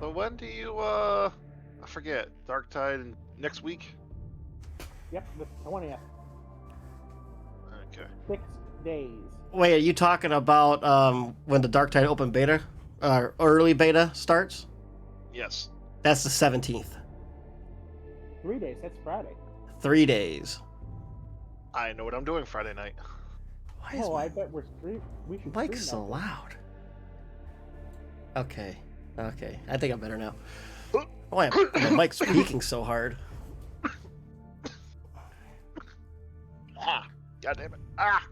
So when do you, I forget, Dark Tide next week? Yep, the 20th. Okay. 6 days. Wait, are you talking about when the Dark Tide open beta, early beta starts? Yes. That's the 17th. 3 days, that's Friday. 3 days. I know what I'm doing Friday night. Why is Oh, my I bet we should mic stream so that. loud? Okay. I think I'm better now. Why am my mic speaking so hard? Ah! God damn it. Ah!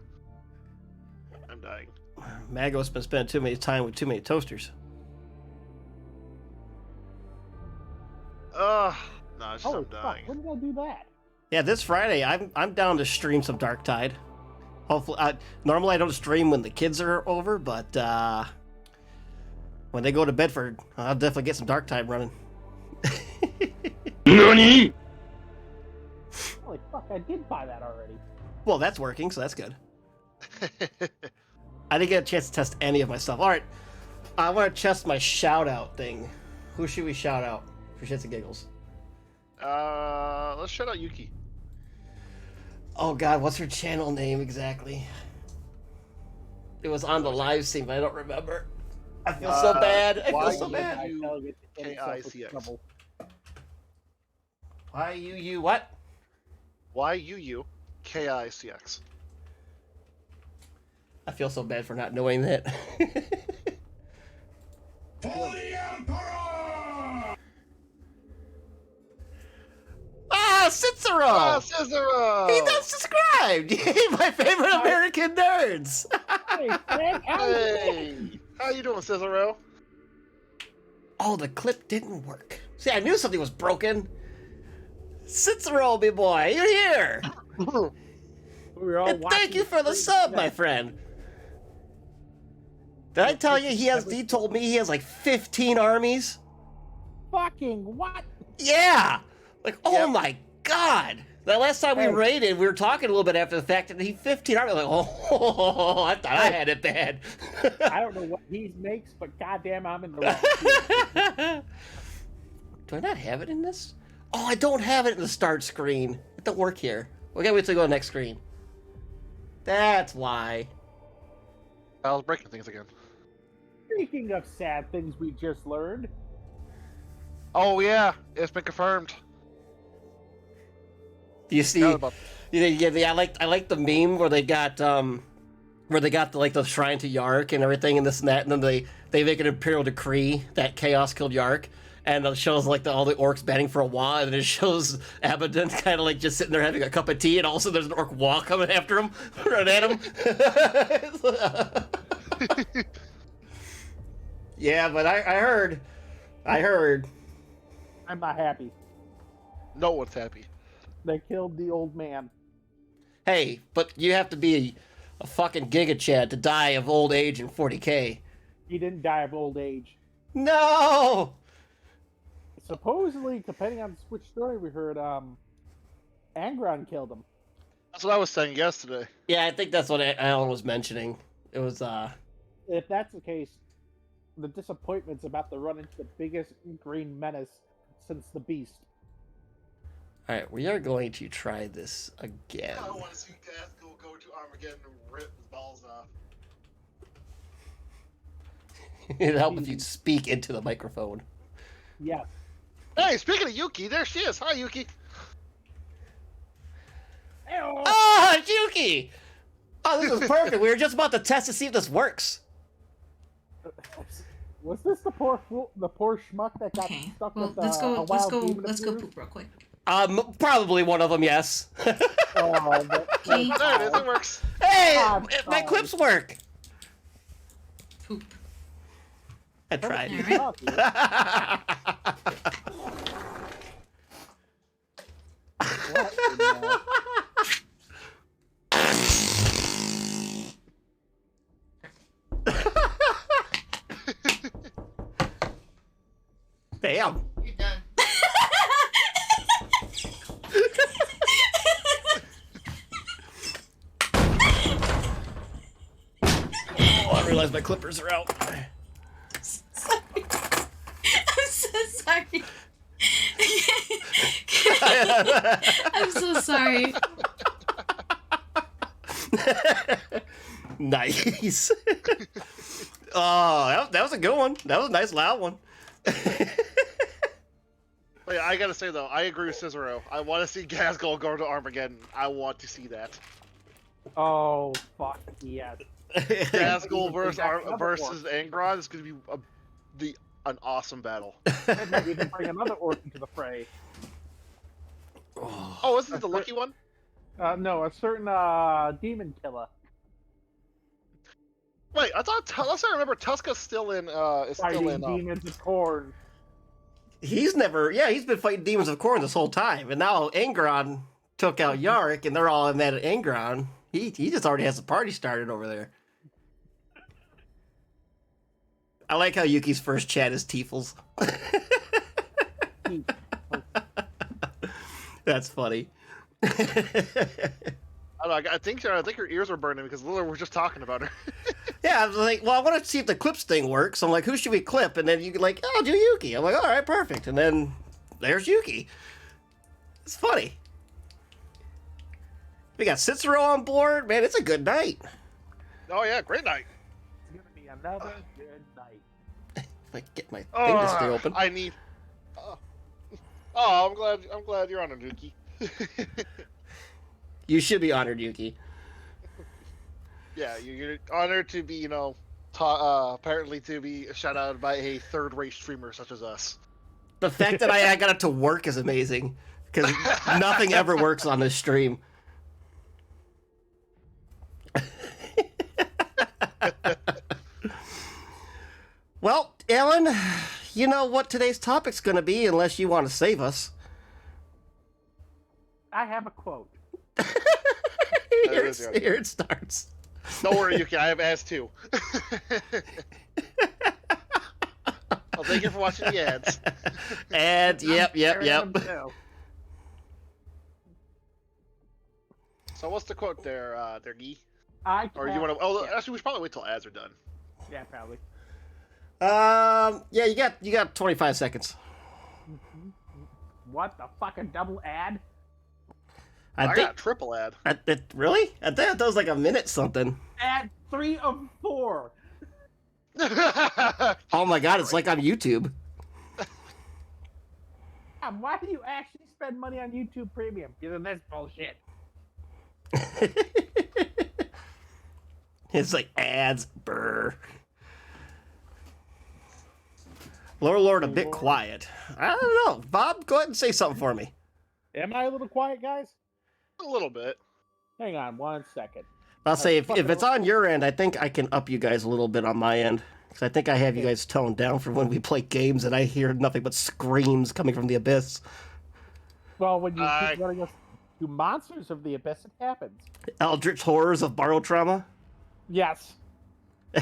I'm dying. Mago's been spending too many time with too many toasters. No, it's just Holy I'm fuck, dying. when did I do that? Yeah, this Friday I'm down to stream some Dark Tide. Hopefully, normally I don't stream when the kids are over, but when they go to Bedford, I'll definitely get some Dark Tide running. NANI?! Holy fuck, I did buy that already. Well, that's working, so that's good. I didn't get a chance to test any of my stuff. All right, I want to test my shout out thing. Who should we shout out for shits and giggles? Let's shout out Yuki. Oh God, what's her channel name exactly? It was on the live stream, but I don't remember. I feel so bad. I feel so bad. YUUKICX. YUU what? YUUKICX. I feel so bad for not knowing that. For the Emperor! Ah, Cicero! Ah, Cicero! He not subscribed! My favorite American nerds! Hey, Fred, how you doing? Hey! How you doing, Cicero? Oh, the clip didn't work. See, I knew something was broken. Cicero, me boy, you're here! We were all And thank you for the sub, my friend. Did I tell you he told me he has like 15 armies? Fucking what? Yeah! Like, oh Yep. my God! The last time we Hey. raided, we were talking a little bit after the fact that he 15 armies. Like, oh, I thought I had it bad. I don't know what he makes, but goddamn, I'm in the wrong. Do I not have it in this? Oh, I don't have it in the start screen. It don't work here. We gotta wait till we go to the next screen. That's why. I was breaking things again. Speaking of sad things we just learned, Oh yeah, it's been confirmed. Do you see? Forgot about- Yeah, I like the meme where they got the the shrine to Yark and everything and this and that, and then they make an imperial decree that Chaos killed Yark, and it shows like all the orcs batting for a wah, and it shows Abaddon kind of like just sitting there having a cup of tea, and also there's an orc wah coming after him, running at him. Yeah, but I heard. I'm not happy. No one's happy. They killed the old man. Hey, but you have to be a fucking Giga Chad to die of old age in 40K. He didn't die of old age. No! Supposedly, depending on which story we heard, Angron killed him. That's what I was saying yesterday. Yeah, I think that's what Alan was mentioning. It was, If that's the case, the disappointment's about to run into the biggest green menace since the Beast. Alright, we are going to try this again. I don't want to see Gas go to Armageddon and rip his balls off. It'd help if you'd speak into the microphone. Yes. Hey, speaking of Yuki, there she is. Hi, Yuki. Ah, Yuki! Oh, this is perfect. We were just about to test to see if this works. Was this the poor schmuck that got Okay. stuck Well, with let's a go. wild Let's go. demon Let's go approved? poop real quick. Probably one of them, yes. Oh, Okay. There it is. It works. Hey, I'm my sorry. clips work. Poop. I tried. All right. What in the- Damn. You're done. Oh, I realized my clippers are out. I'm so sorry. I'm so sorry. Nice. Oh, that was a good one. That was a nice loud one. Wait, I gotta say though, I agree with Cicero. I want to see Gazgul go to Armageddon. I want to see that. Oh, fuck, yes. Gazgul versus Another versus Angron is gonna be an awesome battle. They might even bring another orc into the fray. Oh, isn't it the lucky one? No, a certain demon killer. Wait, I thought unless I remember, Tuska's still in. Is still Fighting in. demons of corn. He's been fighting demons of corn this whole time, and now Angron took out Yarrick, and they're all mad at Angron. He just already has the party started over there. I like how Yuki's first chat is Tiefels. That's funny. I don't know. I think her ears were burning because Lila was just talking about her. Yeah, I was like, well, I want to see if the clips thing works. I'm like, who should we clip? And then you like, oh, I'll do Yuki. I'm like, all right, perfect. And then there's Yuki. It's funny. We got Cicero on board. Man, it's a good night. Oh yeah, great night. It's gonna be another good night. If I get my thing to stay open. I need. Oh, I'm glad you're on it, Yuki. You should be honored, Yuki. Yeah, you're honored to be, apparently to be shouted out by a third-rate streamer such as us. The fact that I got it to work is amazing, because nothing ever works on this stream. Well, Alan, you know what today's topic's going to be, unless you want to save us. I have a quote. Here it starts. Don't worry, Yuki, I have ads too. Well, thank you for watching the ads. And yep. So what's the quote there, Gee? Or you Yeah, want to? Oh, actually, we should probably wait till ads are done. yeah, probably. Yeah, you got 25 seconds. What the fucking double ad? I got a triple ad. Really? I thought that was like a minute something. Ad 3 of 4. Oh my god, it's like on YouTube. Why do you actually spend money on YouTube Premium? Given this bullshit. It's like ads, brr. Lord, a bit quiet. I don't know. Bob, go ahead and say something for me. Am I a little quiet, guys? A little bit. Hang on 1 second. I'll say, if it's on your end, I think I can up you guys a little bit on my end. Because I think I have you guys toned down for when we play games, and I hear nothing but screams coming from the abyss. Well, when you keep running us to Monsters of the Abyss, it happens. Eldritch horrors of borrowed trauma? Yes.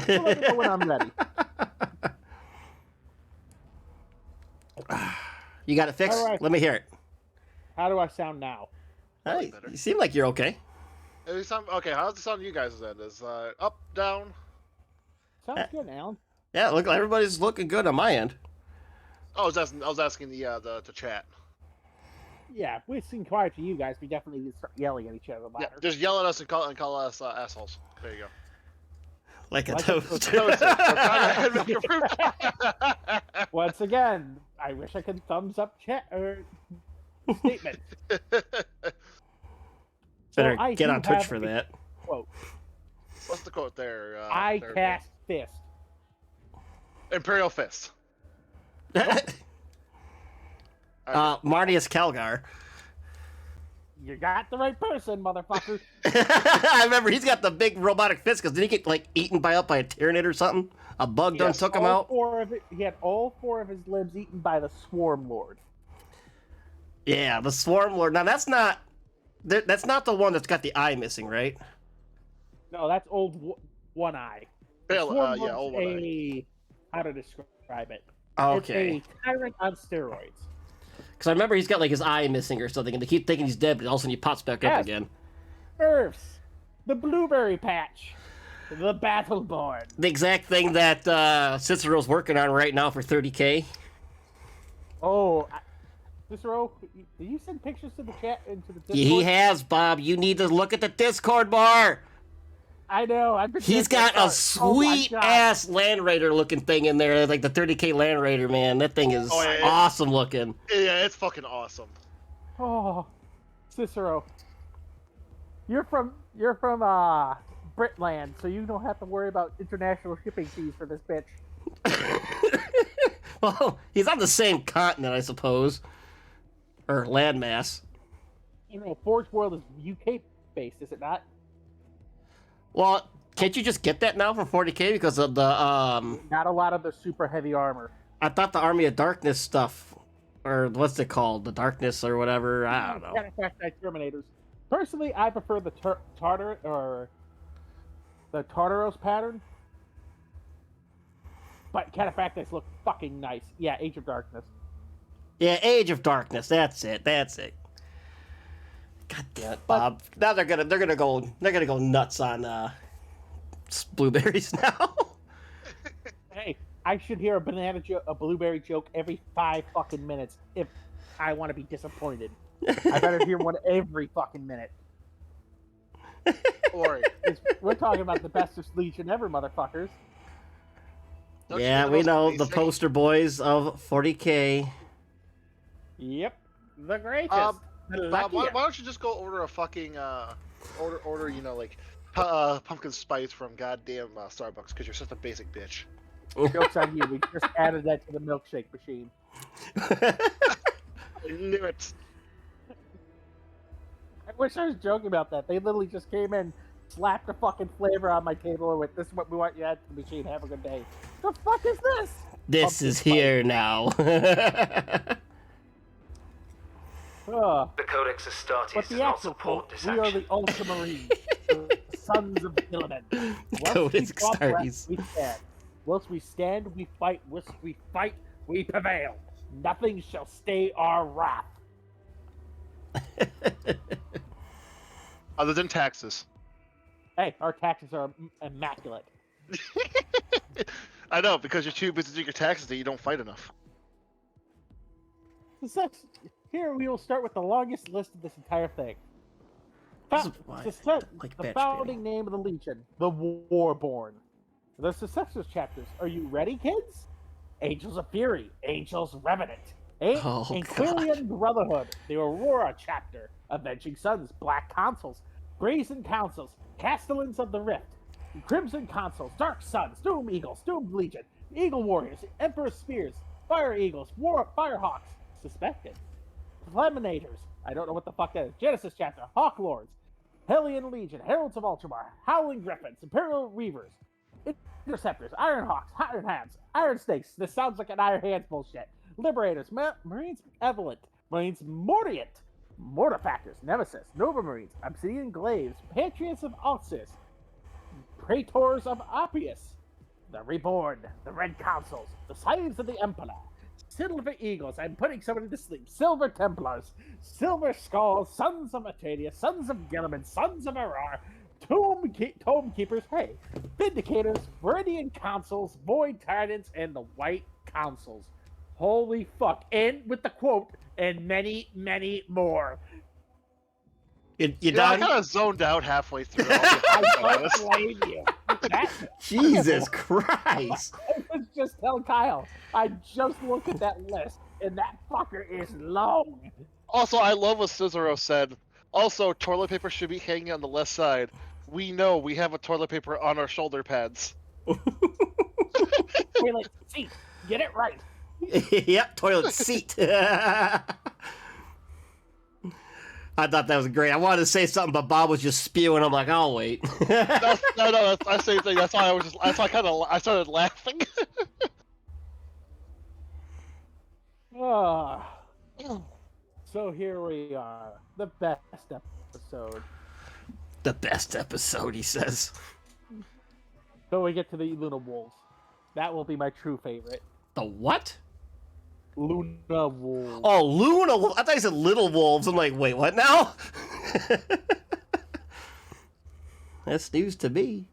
So let me know when I'm ready. You got it fixed? All right. Let me hear it. How do I sound now? Hey, better. you seem like you're okay. Okay, how's the sound of you guys' end? Is up, down? Sounds good, Alan. Yeah, look, everybody's looking good on my end. Oh, I was asking the chat. Yeah, if we seem quiet to you guys, we definitely need to start yelling at each other Yeah, louder. just yell at us and call us assholes. There you go. Like a Like a toast. Once again, I wish I could thumbs up chat or statement. Better I get do on Twitch have for a that. Quote. What's the quote there? I there, cast fist. Imperial Fist. Marnius Calgar. You got the right person, motherfucker. I remember he's got the big robotic fist, because did he get like eaten by a Tyranid or something? A bug done took him out? He had all 4 of his limbs eaten by the Swarm Lord. Yeah, the Swarm Lord. Now that's not the one that's got the eye missing, right? No, that's old One Eye. Pale, Swarm yeah, Lord's old One Eye. how to describe it. Okay. It's a tyrant on steroids. Because I remember he's got like his eye missing or something, and they keep thinking he's dead, but all of a sudden he pops back up Yes. again. Earths, the Blueberry Patch, the Battleborn. The exact thing that Cicero's working on right now for 30K. Oh, Cicero, did you send pictures to the chat into the Discord? He has, Bob. You need to look at the Discord more. I know. I've been. He's got a sweet ass Land Raider looking thing in there, like the 30K Land Raider, man. That thing is awesome looking. Yeah, it's fucking awesome. Oh, Cicero, you're from Britland, so you don't have to worry about international shipping fees for this bitch. Well, he's on the same continent, I suppose, or landmass. You know, Forge World is UK based, is it not? Well, can't you just get that now for 40K because of the Not a lot of the super heavy armor. I thought the Army of Darkness stuff, or what's it called, the Darkness or whatever. I don't know. Cataphracti Terminators. Personally, I prefer the Tartaros pattern. But Cataphractis look fucking nice. Yeah, Age of Darkness. Yeah, Age of Darkness. That's it. God damn it, Bob. Now they're gonna go nuts on blueberries now. Hey, I should hear a blueberry joke every 5 fucking minutes if I want to be disappointed. I better hear one every fucking minute. Or We're talking about the bestest Legion ever, motherfuckers. Yeah, we know the poster boys of 40K. Yep, the greatest. Bob, why don't you just go order a fucking order like pumpkin spice from goddamn Starbucks because you're such a basic bitch. Joke's on you. We just added that to the milkshake machine. I knew it. I wish I was joking about that. They literally just came in, slapped a fucking flavor on my table, and went, "This is what we want you to add to the machine. Have a good day." The fuck is this? This Pumpkin is spice. here now. The Codex Astartes But does the not actual support quote, this we are action. the Ultramarines, the sons of Gilliman. Codex Astartes. We stand. Whilst we stand, we fight. Whilst we fight, we prevail. Nothing shall stay our wrath. Other than taxes. Hey, our taxes are immaculate. I know, because you're too busy doing your taxes that you don't fight enough. Here we will start with the longest list of this entire thing. This is why I like The batch founding name of the Legion, the Warborn. The successors chapters. Are you ready, kids? Angels of Fury, Angels Revenant, Oh, Inquilian Brotherhood, the Aurora chapter, Avenging Suns, Black Consuls, Brazen Councils, Castellans of the Rift, Crimson Consuls, Dark Suns, Doom Eagles, Doom Legion, Eagle Warriors, Emperor Spears, Fire Eagles, Firehawks, Suspected, Flaminators, I don't know what the fuck that is, Genesis chapter, Hawk Lords, Hellion Legion, Heralds of Ultramar, Howling Griffins, Imperial Reavers, Interceptors, Iron Hawks, Iron Hands, Iron Snakes, this sounds like an Iron Hands bullshit, Liberators, Marines Evolent, Marines Mordiant, Mortifactors, Nemesis, Nova Marines, Obsidian Glaives, Patriots of Alcis, Praetors of Appius, the Reborn, the Red Councils, the Scions of the Emperor, Silver Eagles, I'm putting somebody to sleep, Silver Templars, Silver Skulls, Sons of Atania, Sons of Gilliman, Sons of Arar, Tome Keepers, hey, Vindicators, Viridian Councils, Void Titans, and the White Councils. Holy fuck. And with the quote, and many, many more. You I done? kind of zoned out halfway through. I don't blame you. Jesus Christ. I was just telling Kyle, I just looked at that list, and that fucker is long. Also, I love what Cicero said. Also, toilet paper should be hanging on the left side. We know we have a toilet paper on our shoulder pads. Toilet seat. Get it right. Yep, toilet seat. I thought that was great. I wanted to say something, but Bob was just spewing. I'm like, I'll wait. No, that's the same thing. That's why I started laughing. So here we are, the best episode. The best episode, he says. So we get to the Luna Wolves. That will be my true favorite. The what? Luna Wolves. Oh, Luna Wolves. I thought you said Little Wolves. I'm like, wait, what now? That's news to me.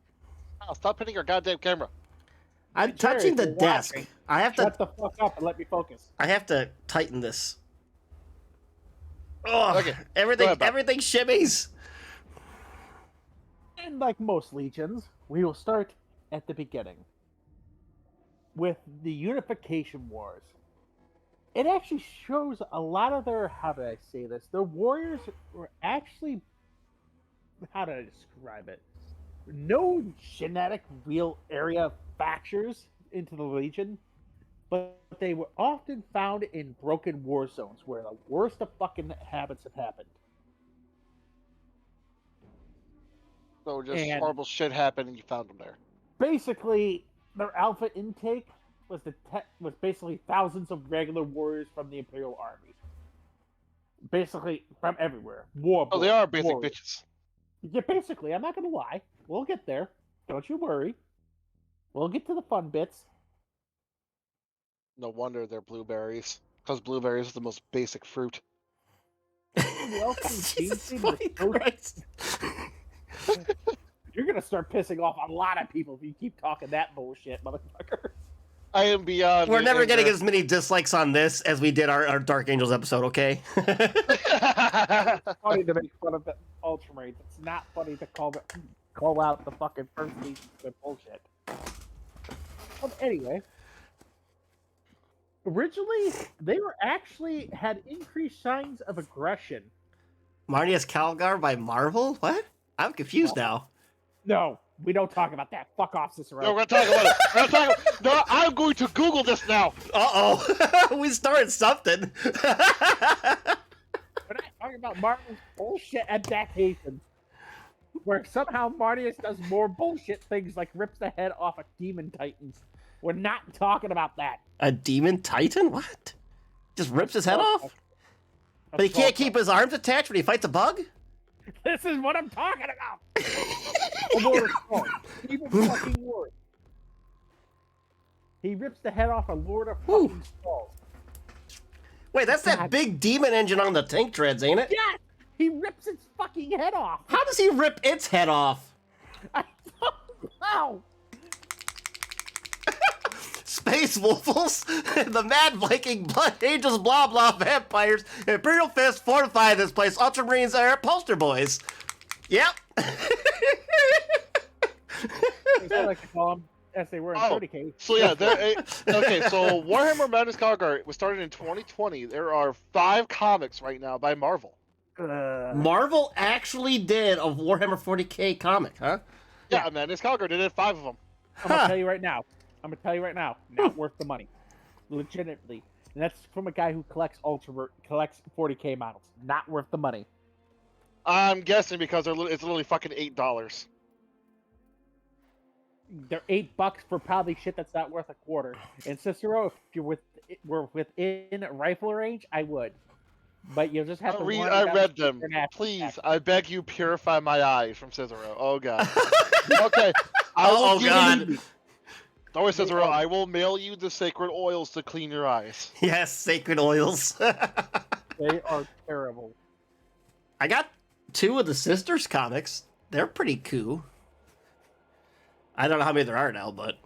Oh, stop hitting your goddamn camera. I'm Jerry, touching if the you're desk. watching, I have shut to. the fuck up and let me focus. I have to tighten this. Oh, Okay, go everything, ahead, Bob. everything shimmies. And like most legions, we will start at the beginning with the Unification Wars. It actually shows a lot of their, how do I say this? The warriors were actually, how do I describe it? No genetic real area factors into the Legion, but they were often found in broken war zones where the worst of fucking habits have happened. So just And- horrible shit happened, and you found them there. Basically, their alpha intake was was basically thousands of regular warriors from the Imperial Army. Basically, from everywhere. Oh, they are basic warriors. bitches. Yeah, basically, I'm not gonna lie. We'll get there. Don't you worry. We'll get to the fun bits. No wonder they're blueberries. Because blueberries is the most basic fruit. The ultimate Jesus team was fucking so- Christ. You're gonna start pissing off a lot of people if you keep talking that bullshit, motherfucker. I am beyond. We're never getting anger. as many dislikes on this as we did our Dark Angels episode, okay? Funny to make fun of the Ultramarines. It's not funny to call out the fucking first legion with bullshit. But anyway, originally they were actually had increased signs of aggression. Marnius Calgar by Marvel? What? I'm confused now. No, we don't talk about that. Fuck off, Cicero. No, we're gonna talk about it. We're gonna talk about... No, I'm going to Google this now. Uh-oh. We started something. We're not talking about Marvel's bullshit adaptations, where somehow Marnius does more bullshit things like rips the head off of Demon Titans. We're not talking about that. A demon titan? What? Just rips his head off? But he can't keep his arms attached when he fights a bug? This is what I'm talking about. A Lord of Skull. Even fucking worse. He rips the head off a Lord of fucking Skull. Wait, that's that God. big demon engine on the tank treads, ain't it? Yes! He rips its fucking head off. How does he rip its head off? I don't know. Space Wolves, the Mad Viking, Blood Angels, blah blah, vampires, Imperial Fist, fortify this place, Ultramarines are poster boys. Yep. I like to call them as they were in Oh, 30K. So yeah, okay. So Warhammer Madness Calgar was started in 2020. There are 5 comics right now by Marvel. Marvel actually did a Warhammer 40k comic, huh? Yeah, Madness Calgar. They did 5 of them. I'm gonna tell you right now. Not worth the money. Legitimately. And that's from a guy who collects 40K models. Not worth the money. I'm guessing because it's literally fucking $8. They're $8 for probably shit that's not worth a quarter. And Cicero, if you were within rifle range, I would. But you'll just have to warn I about read the them. supernatural Please, aspect. I beg you, purify my eyes from Cicero. Oh god. Okay. I will Oh give god. you. Don't worry, Cicero. I will mail you the sacred oils to clean your eyes. Yes, sacred oils. They are terrible. I got 2 of the Sisters comics. They're pretty cool. I don't know how many there are now, but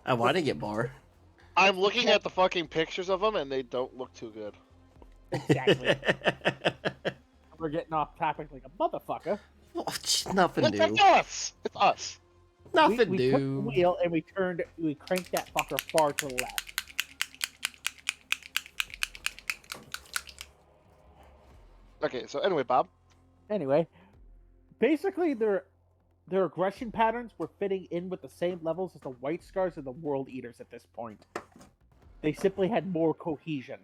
I want to get more. I'm looking at the fucking pictures of them, and they don't look too good. Exactly. We're getting off topic like a motherfucker. Oh, nothing It's new. us. It's us. Nothing we took the new. wheel and we cranked that fucker far to the left. Okay. So anyway, Bob. Anyway, basically their aggression patterns were fitting in with the same levels as the White Scars and the World Eaters at this point. They simply had more cohesion.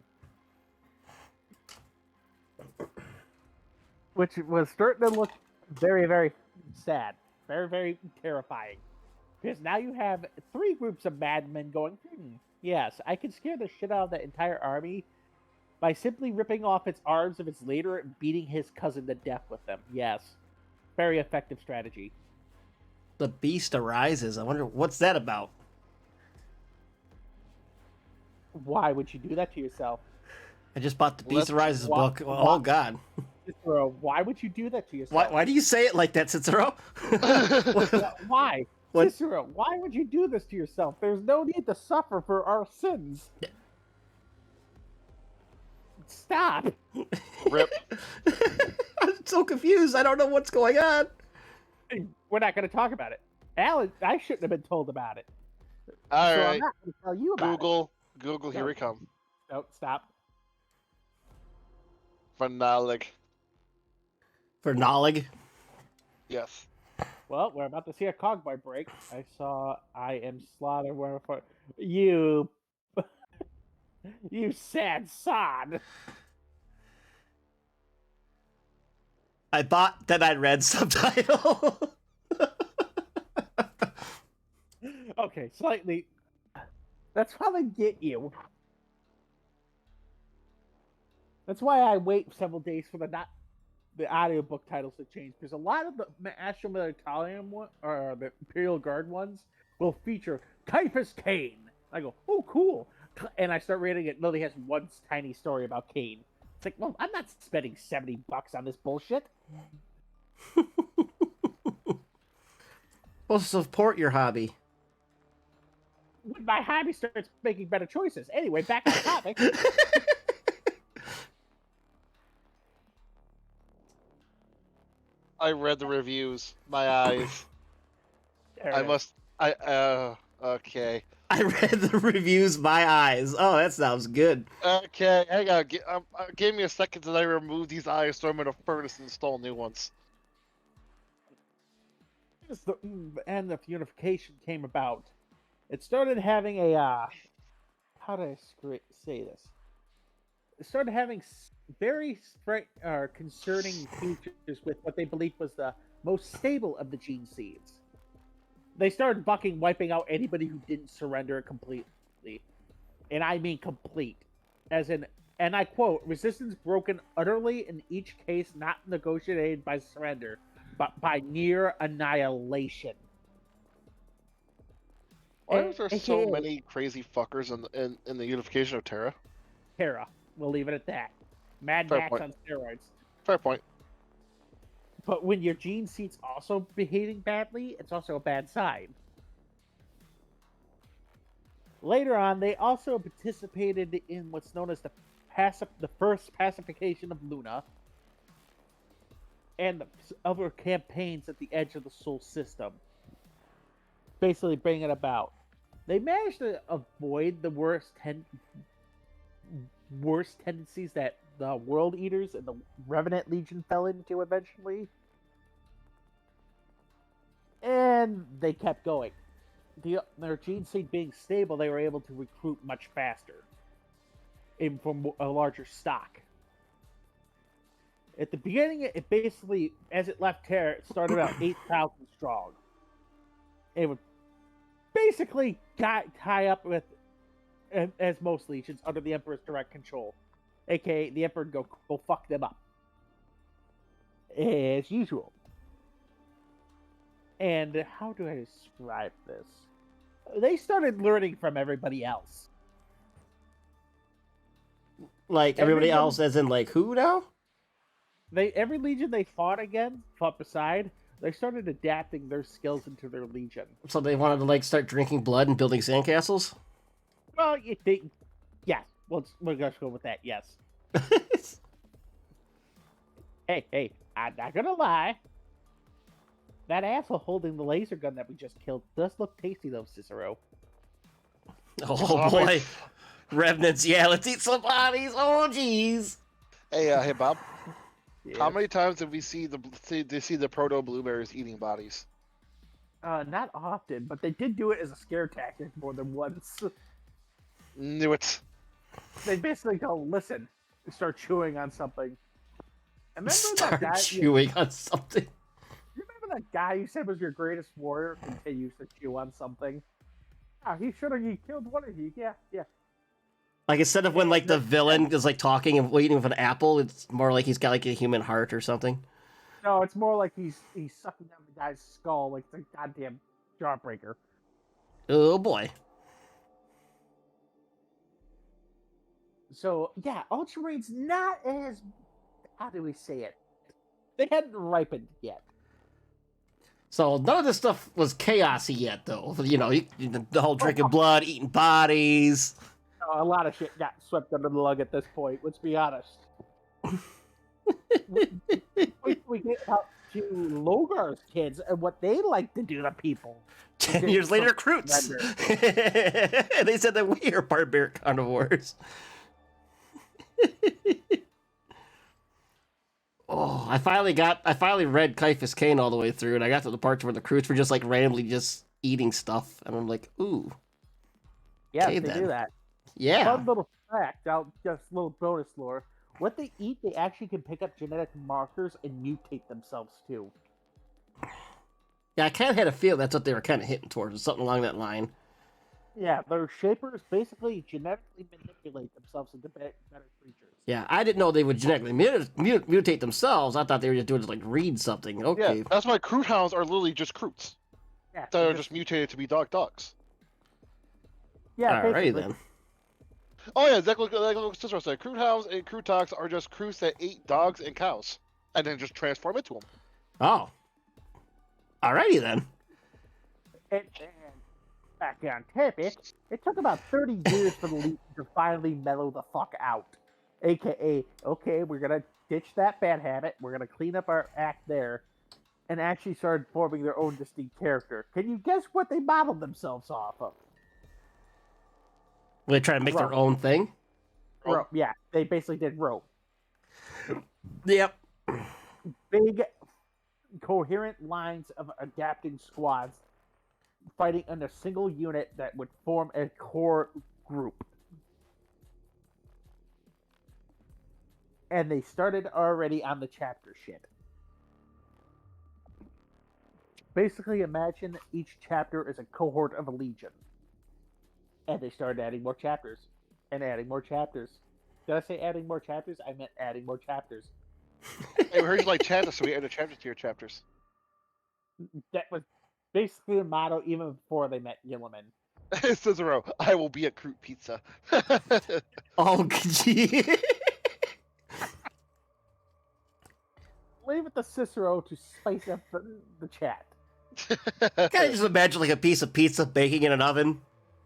Which was starting to look very, very sad. Very, very terrifying. Because now you have 3 groups of madmen going, yes, I can scare the shit out of the entire army by simply ripping off its arms of its leader and beating his cousin to death with them. Yes. Very effective strategy. The Beast Arises. I wonder what's that about. Why would you do that to yourself? I just bought the Beast Arises why- book. Oh god. Cicero, why would you do that to yourself? Why do you say it like that, Cicero? Why? What? Cicero, why would you do this to yourself? There's no need to suffer for our sins. Stop. Rip. I'm so confused. I don't know what's going on. We're not going to talk about it. Alan, I shouldn't have been told about it. All so I'm right. not going to tell you about Google, here No. we come. it. No, stop. Phenolig. For Nolig. Yes. Well, we're about to see a cogboy break. I saw I am slaughtered. You. You sad sod. I thought that I'd read subtitle. Okay, slightly. That's how they get you. That's why I wait several days for the audiobook titles to change, because a lot of the Astro Militarum or the Imperial Guard ones will feature Caiaphas Cain. I go, oh, cool. And I start reading it. Lily has one tiny story about Cain. It's like, well, I'm not spending $70 on this bullshit. Well, support your hobby. When my hobby starts making better choices. Anyway, back to the topic. I read the reviews. My eyes. Okay. I read the reviews. My eyes. Oh, that sounds good. Okay, hang on. Give me a second till I remove these eyes, throw them in a furnace, and install new ones. As the end of unification came about, it started having a how do I say this? It started having very concerning features with what they believed was the most stable of the gene seeds. They started wiping out anybody who didn't surrender it completely, and I mean complete, as in, and I quote, resistance broken utterly in each case not negotiated by surrender, but by near annihilation. Why are there so many crazy fuckers in the unification of Terra? Terra. We'll leave it at that. Mad Fair Max point. on steroids. Fair point. But when your gene seat's also behaving badly, it's also a bad sign. Later on, they also participated in what's known as the first pacification of Luna, and the other campaigns at the edge of the Sol system. Basically bringing it about. They managed to avoid the worst tendencies that the World Eaters and the Revenant Legion fell into eventually. And they kept going. Their gene seed being stable, they were able to recruit much faster, even from a larger stock. At the beginning, it basically, as it left Terra, it started about 8,000 strong. It would basically tie up with, as most legions, under the Emperor's direct control. AKA, the Emperor would go fuck them up. As usual. And how do I describe this? They started learning from everybody else. Like everybody else, as in like who now? Every legion they fought beside, they started adapting their skills into their legion. So they wanted to like start drinking blood and building sandcastles. Well, yes. We'll just go with that. Yes. Hey, I'm not gonna lie. That asshole holding the laser gun that we just killed does look tasty, though, Cicero. Oh boy, revenants! Yeah, let's eat some bodies. Oh jeez. Hey, Bob. Yes. How many times did we see the proto blueberries eating bodies? Not often, but they did do it as a scare tactic more than once. Knew it. They basically go, listen, start chewing on something. Remember Start that guy, chewing on something. You remember that guy you said was your greatest warrior continues to chew on something? Ah, he should have killed one of you. Yeah. Like instead of when like the villain is like talking and eating with an apple, it's more like he's got like a human heart or something. No, it's more like he's sucking down the guy's skull like it's a goddamn jawbreaker. Oh boy. So yeah, Ultramarines not as, how do we say it? They hadn't ripened yet. So none of this stuff was chaosy yet, though. You know, the whole drinking blood, eating bodies. A lot of shit got swept under the rug at this point. Let's be honest. we get out to Logar's kids and what they like to do to people. 10 years later, Croots. They said that we are barbaric carnivores. Oh, I finally read Caiaphas Cain all the way through, and I got to the part where the Croots were just like randomly just eating stuff, and I'm like, ooh. Yeah, okay, they then. do that. Yeah. Fun little fact, just a little bonus lore. What they eat, they actually can pick up genetic markers and mutate themselves too. Yeah, I kind of had a feel that's what they were kind of hitting towards, or something along that line. Yeah, their shapers basically genetically manipulate themselves into better creatures. Yeah, I didn't know they would genetically mutate themselves. I thought they were just doing it to, like, read something. Okay. Yeah, that's why Croot Hounds are literally just Croots. Yeah, That are just mutated to be dogs. Yeah, Alrighty basically. then. Oh yeah, exactly like Cicero said. Croot Hounds and Crootox are just Croots that ate dogs and cows, and then just transform into them. Oh. Alrighty then. And back on topic, it took about 30 years for the Legion to finally mellow the fuck out. AKA, okay, we're gonna ditch that bad habit, we're gonna clean up our act there, and actually started forming their own distinct character. Can you guess what they modeled themselves off of? They try to make their own thing? Rope. Yeah, they basically did rope. Yep. Big, coherent lines of adapting squads fighting in a single unit that would form a core group. And they started already on the chapter shit. Basically, imagine each chapter is a cohort of a legion. And they started adding more chapters. And adding more chapters. Did I say adding more chapters? I meant adding more chapters. Hey, we heard you like chapters, so we added chapters to your chapters. That was basically the motto even before they met Gilliman. Cicero, I will be a Croot pizza. Oh, gee. Leave it to Cicero to spice up the chat. Kind of just imagine like a piece of pizza baking in an oven.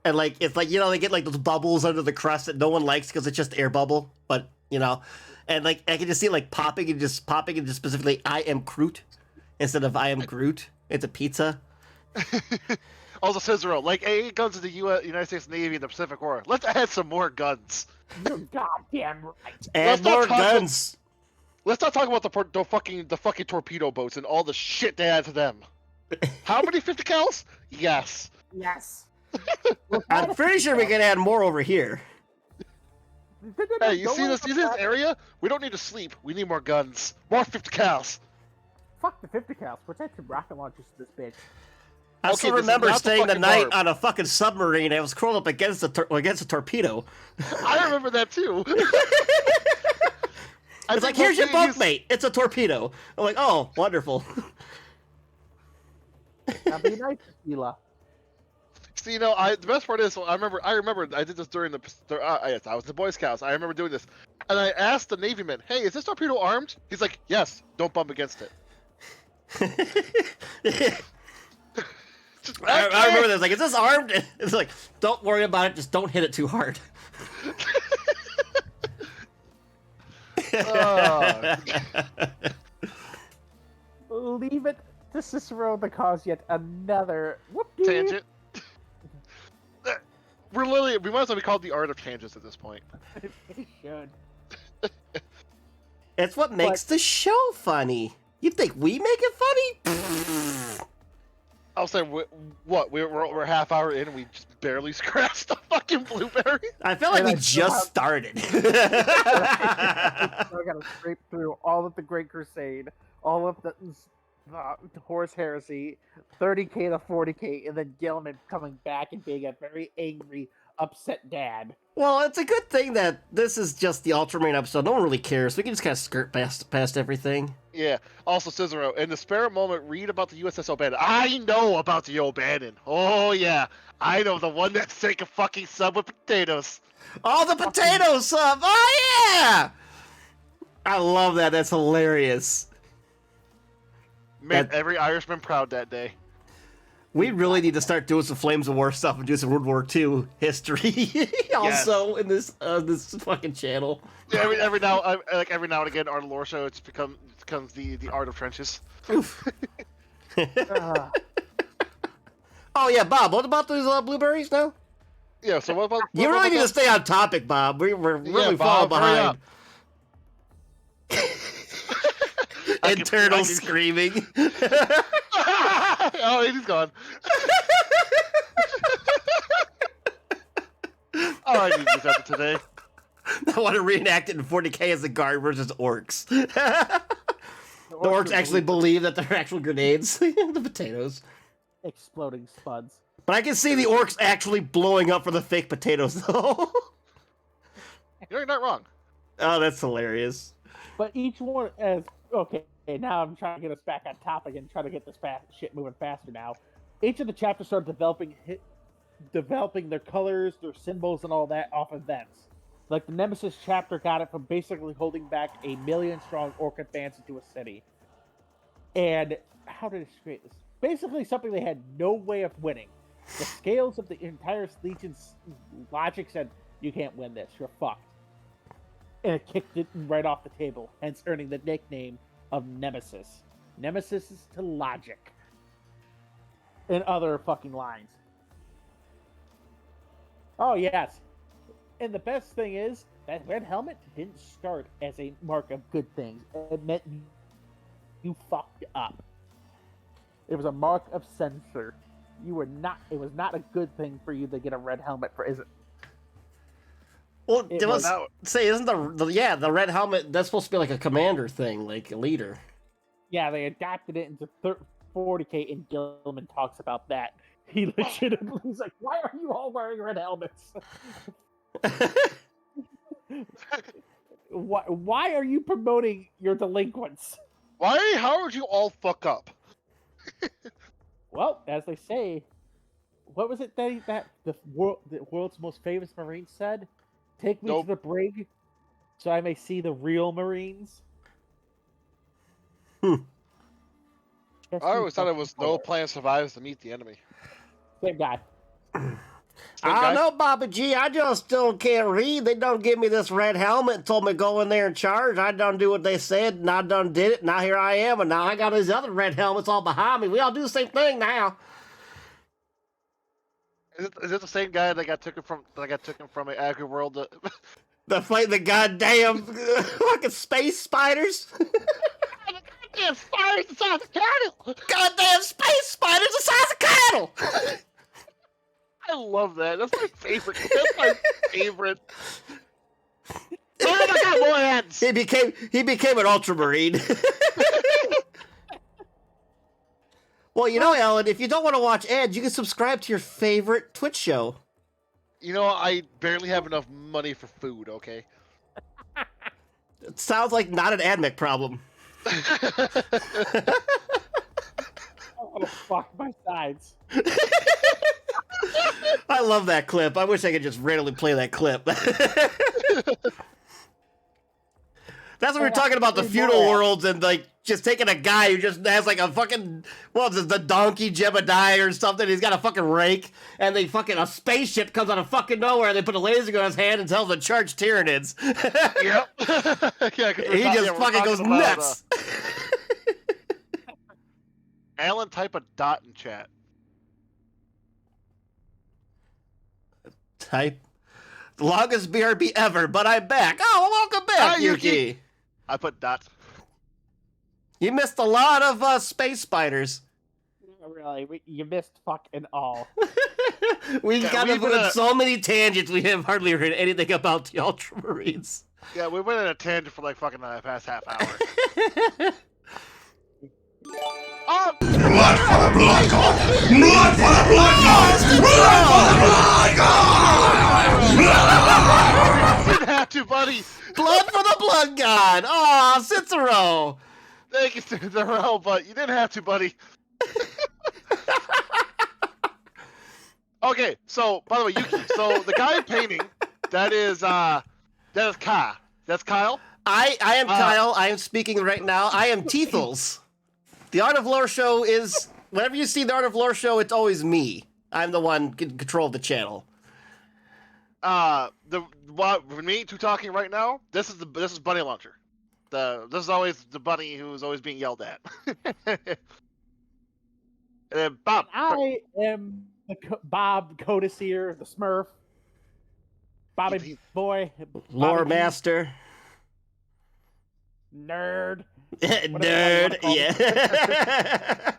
And like, it's like, you know, they get like those bubbles under the crust that no one likes because it's just air bubble. But, you know, and like, I can just see it like popping and just specifically, I am Groot instead of I am Groot. It's a pizza. Also, Cicero, like 8 guns in the United States Navy in the Pacific War. Let's add some more guns. You're goddamn right. And more guns. Let's not talk about the fucking torpedo boats and all the shit they add to them. How many 50 cals? Yes. Yes. I'm pretty sure we can add more over here. Hey, you see this area? We don't need to sleep. We need more guns. More 50 cals. Fuck the 50 cals. Protect some rocket launchers to this bitch. I Okay, still this is remember not the staying the fucking night barb. on a fucking submarine. I was curled up against a torpedo. I remember that too. It's like, here's your bunkmate. It's a torpedo. I'm like, oh, wonderful. Now be nice, Tequila. See, you know, the best part is, I remember I did this during yes, I was the Boy Scouts. I remember doing this, and I asked the Navy man, "Hey, is this torpedo armed?" He's like, "Yes, don't bump against it." I remember this. Like, is this armed? It's like, don't worry about it. Just don't hit it too hard. Leave it to Cicero to cause yet another whoop-dee. Tangent. We might as well be called the art of tangents at this point. It should. It's what makes the show funny. You think we make it funny? I'll say, what? We're half hour in and we just barely scratched the fucking blueberry? I feel like we just started. I gotta scrape through all of the Great Crusade, all of the Horus Heresy, 30k to 40k, and then Gilliman coming back and being a very angry, upset dad. Well, it's a good thing that this is just the Ultramarine episode. No one really cares. We can just kind of skirt past everything. Yeah. Also, Cicero, in the spare moment, read about the USS O'Bannon. I know about the O'Bannon. Oh, yeah. I know the one that sank a fucking sub with potatoes. Oh, the potato sub! Oh, yeah! I love that. That's hilarious. Made every Irishman proud that day. We really need to start doing some Flames of War stuff and do some World War II history also in this fucking channel. Yeah, every now and again, our lore show becomes the art of trenches. Oof. Oh yeah, Bob. What about those blueberries now? Yeah. So what about? You really need to stay on topic, Bob. We're really falling behind. Internal screaming. Oh, he's gone. Oh, I need this after today. I want to reenact it in 40K as the guard versus orcs. The orcs actually believe that they're actual grenades. The potatoes. Exploding spuds. But I can see the orcs actually blowing up for the fake potatoes, though. You're not wrong. Oh, that's hilarious. But each one as okay. Now I'm trying to get us back on topic and try to get this shit moving faster. Now, each of the chapters start developing their colors, their symbols, and all that off events. Like the Nemesis chapter got it from basically holding back 1 million strong orc advance into a city. And how did it create this? Basically, something they had no way of winning. The scales of the entire Legion's logic said, "You can't win this. You're fucked." And it kicked it right off the table, hence earning the nickname of Nemesis. Nemesis is to logic. And other fucking lines. Oh, yes. And the best thing is, that red helmet didn't start as a mark of good things. It meant you fucked up. It was a mark of censor. It was not a good thing for you to get a red helmet for, is it? Well, isn't the red helmet, that's supposed to be like a commander thing, like a leader. Yeah, they adapted it into 40K, and Gilman talks about that. He legitimately was like, "Why are you all wearing red helmets? Why are you promoting your delinquents? How would you all fuck up?" Well, as they say, what was it that the world's most famous Marine said? "Take me to the brig, so I may see the real Marines." I always thought it was no plan survives to meet the enemy. Same guy. I don't know, Baba G. I just still can't read. They don't give me this red helmet and told me to go in there and charge. I done do what they said, and I done did it. Now here I am, and now I got these other red helmets all behind me. We all do the same thing now. Is it the same guy that got taken from an agri world? The fight the goddamn fucking space spiders. Goddamn spiders the size of cattle. Goddamn space spiders the size of cattle. I love that. That's my favorite. That's my favorite. Oh my god, more hands! He became an Ultramarine. Well, you know, Ellen, if you don't want to watch ads, you can subscribe to your favorite Twitch show. You know, I barely have enough money for food, okay? It sounds like not an AdMech problem. Oh, fuck my sides. I love that clip. I wish I could just randomly play that clip. That's what we're talking about, the feudal worlds, and like just taking a guy who just has like a fucking, the donkey Jebediah or something. He's got a fucking rake, and a spaceship comes out of fucking nowhere, and they put a laser gun in his hand and tells him to charge Tyranids. Yep. Yeah, he just fucking goes nuts. Alan, type a dot in chat. Type the longest BRB ever, but I'm back. Oh, well, welcome back, Yuki. I put dot. You missed a lot of space spiders. Really, you missed fucking all. We've gotten on so many tangents, we have hardly heard anything about the Ultramarines. Yeah, we went on a tangent for like fucking the past half hour. Oh! Blood for the blood god! Blood for the blood god! Blood for the blood god! You didn't have to, buddy. Blood for the blood god! Aw, Cicero! Thank you, Cicero, but you didn't have to, buddy. Okay, so by the way, Yuki. So the guy painting, that is Ka. That's Kyle. I am Kyle. I am speaking right now. I am Teethles. The Art of Lore show is whenever you see the Art of Lore show, it's always me. I'm the one in control of the channel. For me two talking right now, this is Bunny Launcher. This is always the bunny who's always being yelled at. And then Bob. I am Bob Codicere, the Smurf. Bobby Boy. Lore Bobby Master. Nerd. Nerd, yeah.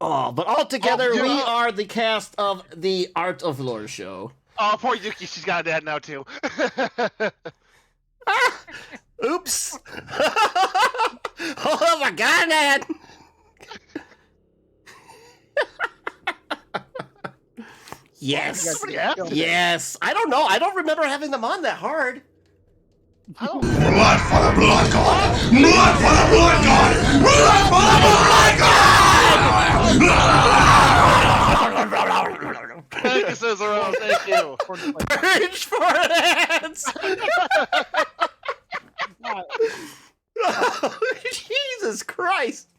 Oh, but altogether, we are the cast of the Art of Lore show. Oh, poor Yuki, she's got a dad now too. Oops. Oh my god, Dad. Yes. Yes. I don't know. I don't remember having them on that hard. Blood for the blood god! Blood for the blood god! Blood for the blood god! Thank you, Cicero. Thank you. Purge for hands! Oh, Jesus Christ!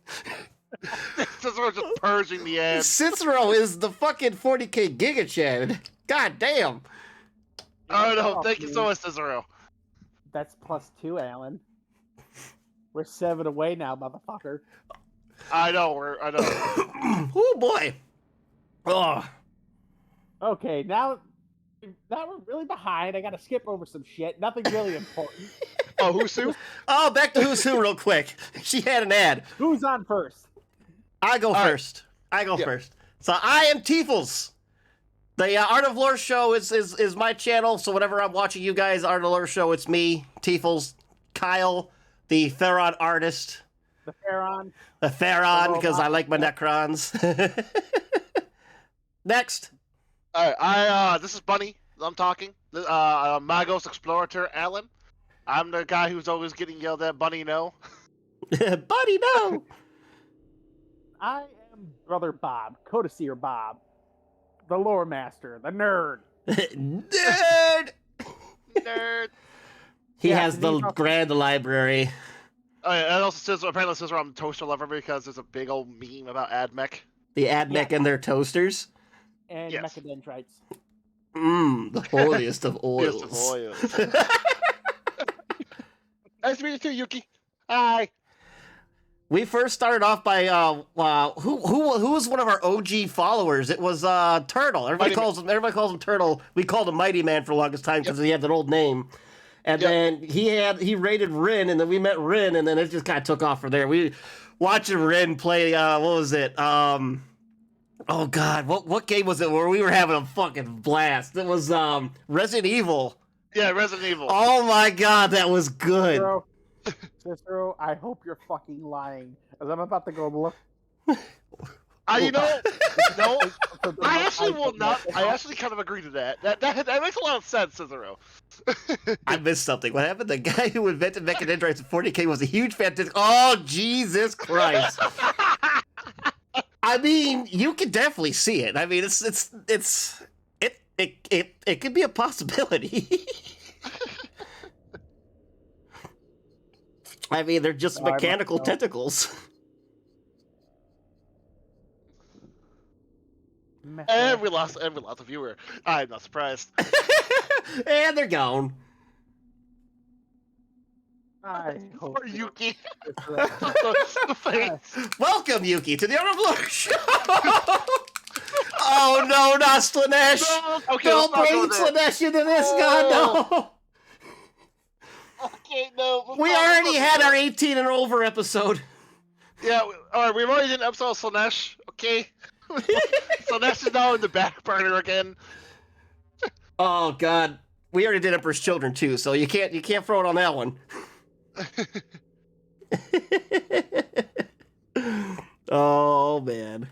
Cicero just purging the ads. Cicero is the fucking 40k Giga Chad. God damn. Oh no, thank you so much, Cicero. That's +2, Alan. We're 7 away now, motherfucker. I know, I know. Oh boy. Oh. Okay, now we're really behind. I gotta skip over some shit. Nothing really important. Oh, who's Sue? Oh, back to Who's Who real quick. She had an ad. Who's on first? I go first. I go first. So I am Tiefels. The Art of Lore show is my channel, so whenever I'm watching you guys' Art of Lore show, it's me, Tiefels, Kyle, the Theron artist. The Theron. The Theron, because I like my Necrons. Next. Alright, this is Bunny. I'm talking. Magos Explorator Alan. I'm the guy who's always getting yelled at. Bunny, no. Bunny, no. I am Brother Bob, Codicere Bob, the Lore Master, the Nerd. Nerd. Nerd. He has the grand library. Oh yeah, and also Cicero, apparently Cicero, I'm a toaster lover because there's a big old meme about AdMech. The AdMech and their toasters. And Yes. Mechadendrites. The holiest of oils. Nice to meet you too, Yuki. Hi. We first started off by who was one of our OG followers? It was Turtle. Everybody calls him Turtle. We called him Mighty Man for the longest time because he had that old name. And then he rated Rin, and then we met Rin, and then it just kind of took off from there. We watching Rin play. What was it? Oh God, what game was it where we were having a fucking blast? It was Resident Evil. Yeah, Resident Evil. Oh my God, that was good. Cicero, I hope you're fucking lying, as I'm about to go look. I actually will not. I actually kind of agree to that. That makes a lot of sense, Cicero. I missed something. What happened? The guy who invented Mechadendrites in 40k was a huge fan. Oh, Jesus Christ! I mean, you can definitely see it. I mean, it could be a possibility. I mean, they're just mechanical tentacles. And we lost a viewer. I'm not surprised. And they're gone. I hope Poor Yuki. The face. Welcome, Yuki, to the Art of Lore show. Oh no, not Slanesh! No, okay, Don't let's bring not go there. Slanesh into this, God, no! Okay, no. We already had our 18 and over episode. Yeah, alright, we've already did an episode of Slanesh, okay? Slanesh is now in the back burner again. Oh God, we already did Emperor's Children too, so you can't throw it on that one. Oh man.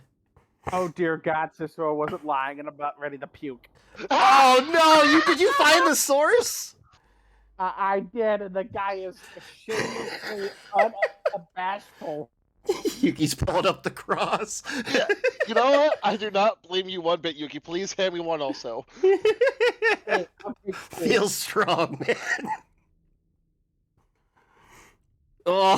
Oh dear God, Cicero wasn't lying and about ready to puke. Oh no! Did you find the source? I did, and the guy is shamelessly unabashful. Yuki's pulling up the cross. Yeah. You know what? I do not blame you one bit, Yuki. Please hand me one also. Feels strong, man. Oh,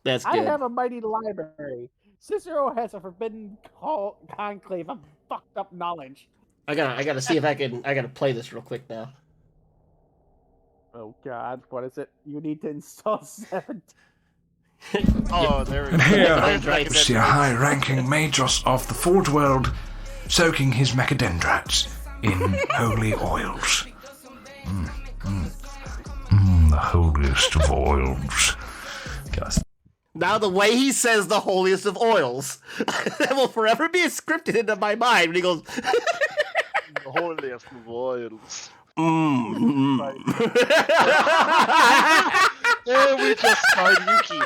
that's I good. have a mighty library. Cicero has a forbidden conclave of fucked up knowledge. I gotta see if I gotta play this real quick now. Oh God, what is it? You need to install 7. Oh, there we go. And here That's right. we see a high-ranking Magos of the Forge World soaking his macadendrites in holy oils. The holiest of oils. Gosh. Now the way he says the holiest of oils, that will forever be scripted into my mind when he goes, The holiest of oils. mm. There we just start Yuki.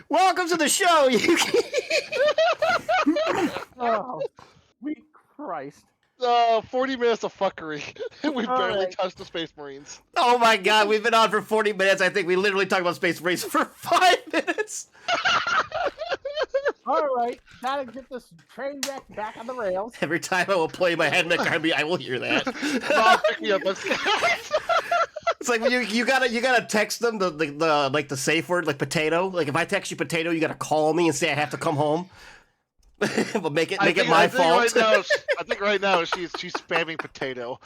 Welcome to the show, Yuki. Oh, sweet Christ. 40 minutes of fuckery. We barely right. touched the Space Marines. Oh my god, we've been on for 40 minutes. I think we literally talked about Space Marines for 5 minutes. All right, gotta get this train wreck back on the rails. Every time I will play my Headmech Army, I will hear that. Bob, pick me up. Let's go. It's like when you gotta text them the safe word, like potato. Like if I text you potato, you gotta call me and say I have to come home. But make it my fault. I think right now she's spamming potato.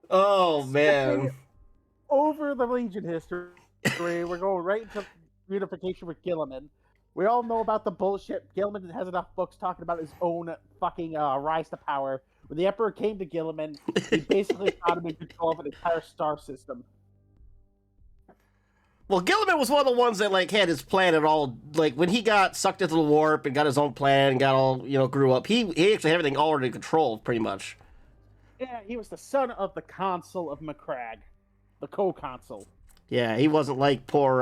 Oh man. Over the Legion history, we're going right into unification with Gilliman. We all know about the bullshit. Gilliman has enough books talking about his own fucking rise to power. When the Emperor came to Gilliman, he basically got him in control of an entire star system. Well, Gilliman was one of the ones that like had his plan at all. Like when he got sucked into the warp and got his own plan and got all grew up. He actually had everything already controlled pretty much. Yeah, he was the son of the consul of Macragge, the co-consul. Yeah, he wasn't like poor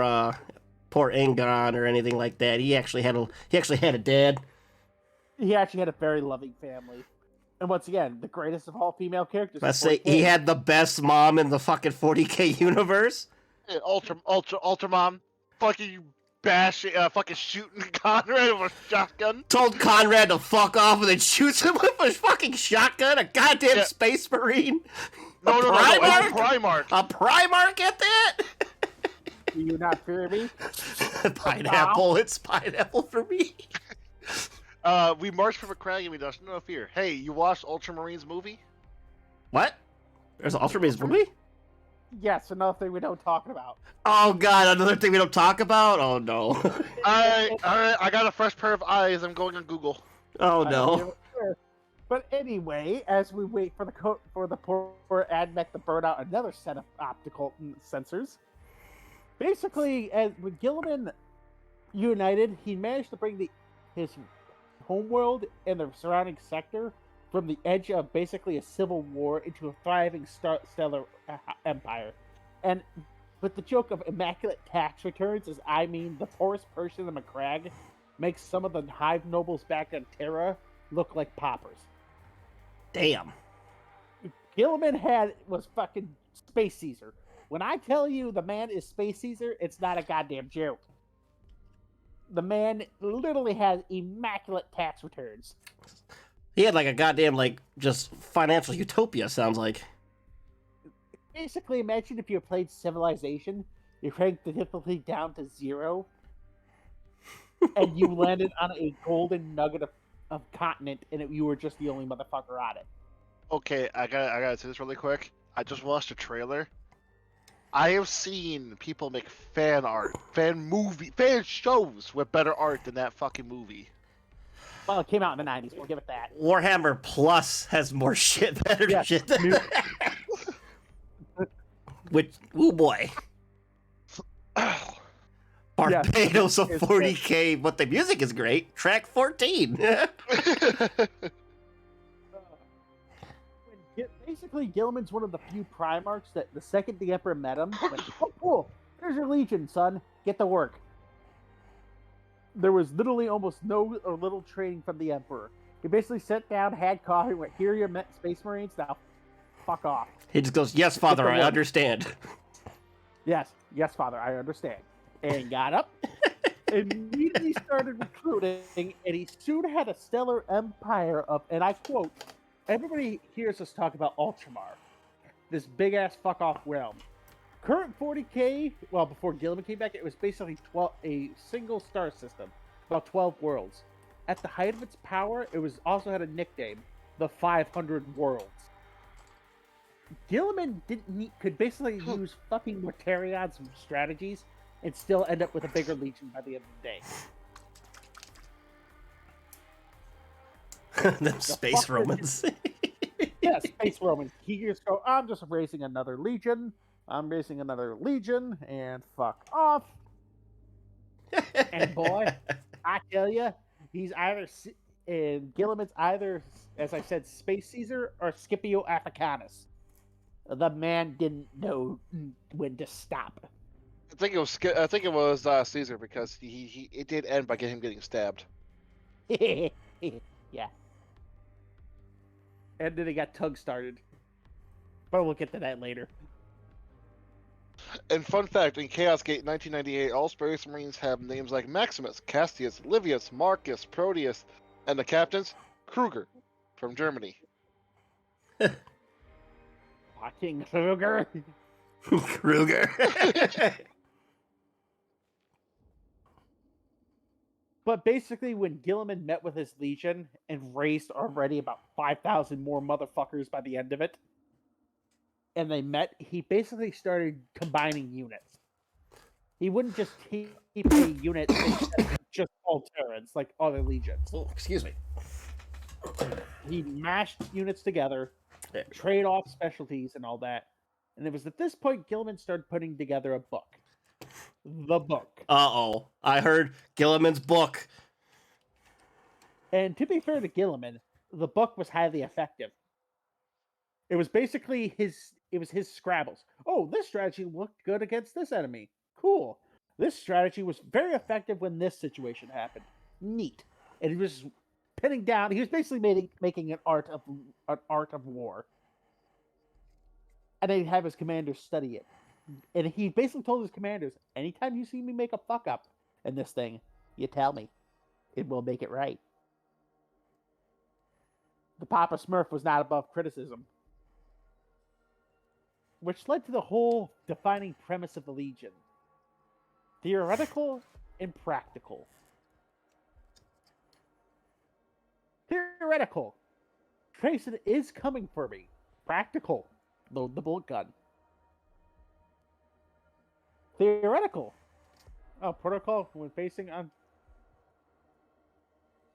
Ingon or anything like that. He actually had a dad. He actually had a very loving family. And once again, the greatest of all female characters. Let's say he had the best mom in the fucking 40K universe. Yeah, Ultramom, fucking fucking shooting Conrad with a shotgun. Told Conrad to fuck off and then shoots him with a fucking shotgun. A goddamn Space Marine. No, Primarch? Primarch. A Primarch at that? Do you not fear me? Pineapple. It's pineapple for me. We marched for Macragge and we lost no fear. Hey, you watched Ultramarines movie? What? There's an Ultramarines movie? Yes, another thing we don't talk about. Oh god, another thing we don't talk about? Oh no. Alright, I got a fresh pair of eyes. I'm going on Google. Oh no. But anyway, as we wait for the poor Admech to burn out another set of optical sensors, basically, as with Gilliman united, he managed to bring his homeworld and the surrounding sector from the edge of basically a civil war into a thriving stellar empire. And with the joke of immaculate tax returns, as I mean the poorest person in Macragge makes some of the hive nobles back on Terra look like paupers. Damn. Gilliman was fucking Space Caesar. When I tell you the man is Space Caesar, it's not a goddamn joke. The man literally has immaculate tax returns. He had like a goddamn just financial utopia, sounds like. Basically, imagine if you played Civilization, you cranked the difficulty down to 0, and you landed on a golden nugget of continent, and you were just the only motherfucker on it. Okay, I gotta say this really quick. I just watched a trailer. I have seen people make fan art, fan shows with better art than that fucking movie. Well, it came out in the 90s, we'll give it that. Warhammer Plus has more shit, better shit. Which, oh boy. Barbados of 40K, but the music is great. Track 14. Basically, Gilliman's one of the few Primarchs that the second the Emperor met him, went, oh, cool, here's your Legion, son. Get to work. There was literally almost no or little training from the Emperor. He basically sat down, had coffee, went, here are your Space Marines, now fuck off. He just goes, yes, father, I understand. Yes, father, I understand. And got up, immediately started recruiting, and he soon had a stellar empire of, and I quote, everybody hears us talk about Ultramar, this big ass fuck off realm. Current 40K, well, before Gilliman came back, it was basically a single star system, about 12 worlds. At the height of its power, it was also had a nickname, the 500 Worlds. Gilliman could basically use fucking Mortarion's strategies and still end up with a bigger legion by the end of the day. Them space Romans. Yeah, space Romans. He just go, I'm just raising another legion. I'm raising another legion, and fuck off. And boy, I tell you, he's either, and Gilliman's either, as I said, Space Caesar or Scipio Africanus. The man didn't know when to stop. I think it was Caesar because it did end by him getting stabbed. Yeah. And then he got tongue started. But we'll get to that later. And fun fact, in Chaos Gate 1998, all Space Marines have names like Maximus, Castius, Livius, Marcus, Proteus, and the captains, Kruger, from Germany. Fucking Kruger. Kruger. But basically, when Gilliman met with his legion and raised already about 5,000 more motherfuckers by the end of it, and they met, he basically started combining units. He wouldn't just keep a unit just all Terrans like other legions. Oh, excuse me. He mashed units together, trade off specialties and all that. And it was at this point Gilliman started putting together a book. The book. Uh-oh. I heard Gilliman's book. And to be fair to Gilliman, the book was highly effective. It was basically his scrabbles. Oh, this strategy looked good against this enemy. Cool. This strategy was very effective when this situation happened. Neat. And he was pinning down. He was basically making an art of war. And they'd have his commanders study it. And he basically told his commanders, anytime you see me make a fuck up in this thing, you tell me. It will make it right. The Papa Smurf was not above criticism. Which led to the whole defining premise of the Legion. Theoretical and practical. Theoretical. Trayson is coming for me. Practical. Load the bullet gun. Theoretical. Oh, protocol when facing on...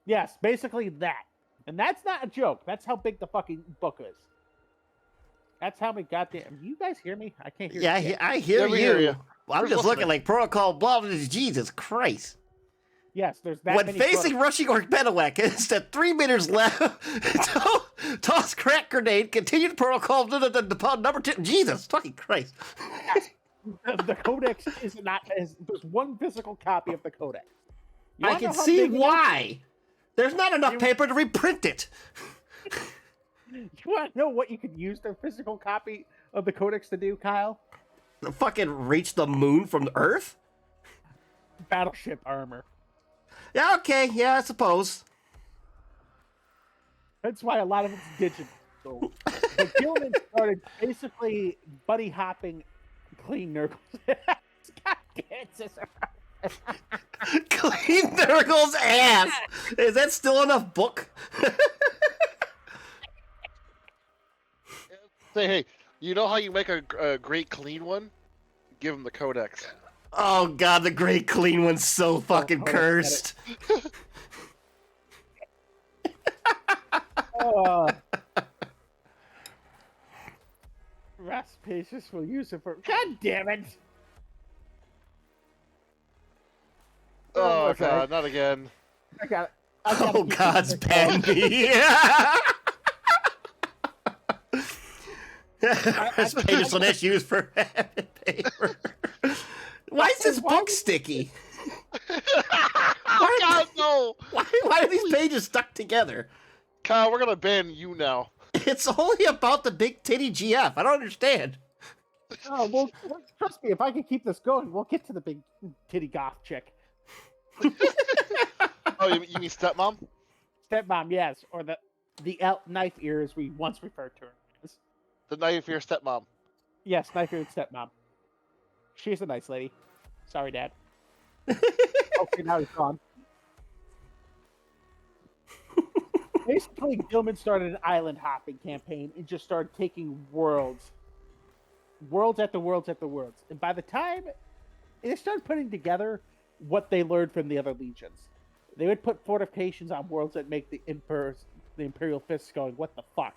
Yes, basically that. And that's not a joke. That's how big the fucking book is. That's how we got there. You guys hear me? I can't hear you. Yeah, I hear we you. hear you. I'm just looking like protocol blah, blah, blah, Jesus Christ. Yes, there's that When many facing rushing Orkbenawek, instead 3 meters left, toss crack grenade, continued protocol, number 2. Jesus fucking Christ. The codex is not... There's one physical copy of the codex. I can see why. There's not enough paper to reprint it. You want to know what you could use the physical copy of the codex to do, Kyle? Fucking reach the moon from the Earth? Battleship armor. Yeah, okay, yeah, I suppose. That's why a lot of it's digital. But Gilliman started basically buddy hopping Clean Nurgles. God damn, Scissor. Clean Nurgle's ass! Is that still enough book? Say, hey, you know how you make a great clean one? Give him the codex. Oh god, the great clean one's so fucking cursed. Raspatius will use it for... God damn it! Oh okay. god, not again. I got it. Oh god's penny. Raspatius on issues for paper. Why is this book sticky? Oh god, no! Why are these pages stuck together? Kyle, we're gonna ban you now. It's only about the big titty GF. I don't understand. Oh, well, trust me, if I can keep this going, we'll get to the big titty goth chick. Oh, you mean stepmom? Stepmom, yes. Or the The knife ear, as we once referred to her as. The knife ear stepmom. Yes, knife ear stepmom. She's a nice lady. Sorry, Dad. Okay, now he's gone. Basically, Gilman started an island hopping campaign and just started taking worlds after worlds after worlds. And by the time they started putting together what they learned from the other legions, they would put fortifications on worlds that make the Imperial fists going, "What the fuck?"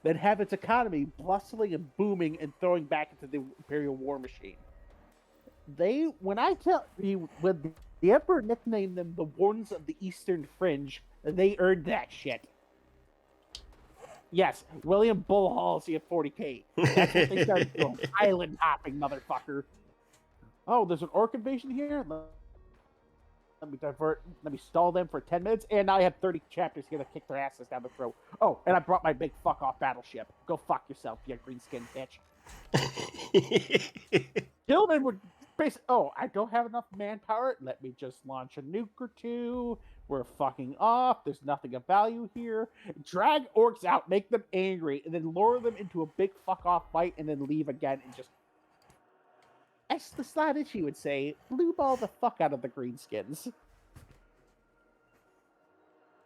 Then have its economy bustling and booming and throwing back into the Imperial war machine. When the Emperor nicknamed them the Wardens of the Eastern Fringe, they earned that shit. Yes, William Bull Halsey at 40K. That's what they started doing. Island hopping, motherfucker. Oh, there's an orc invasion here? Let me stall them for 10 minutes, and now I have 30 chapters here to kick their asses down the throat. Oh, and I brought my big fuck-off battleship. Go fuck yourself, you green-skinned bitch. Gilman would basically, I don't have enough manpower. Let me just launch a nuke or two. We're fucking off. There's nothing of value here. Drag orcs out, make them angry, and then lure them into a big fuck-off fight, and then leave again, and just, as the Sladishi would say, blue ball the fuck out of the greenskins.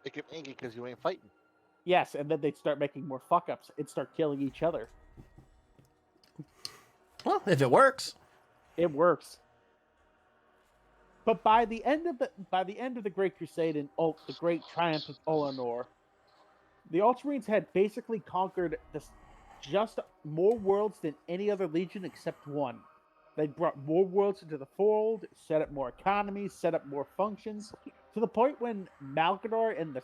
Make him angry because you ain't fighting. Yes, and then they'd start making more fuck-ups and start killing each other. Well, if it works. It works. But by the end of the Great Crusade and the Great Triumph of Olanor, the Ultramarines had basically conquered just more worlds than any other legion except one. They brought more worlds into the fold, set up more economies, set up more functions, to the point when Malgador and the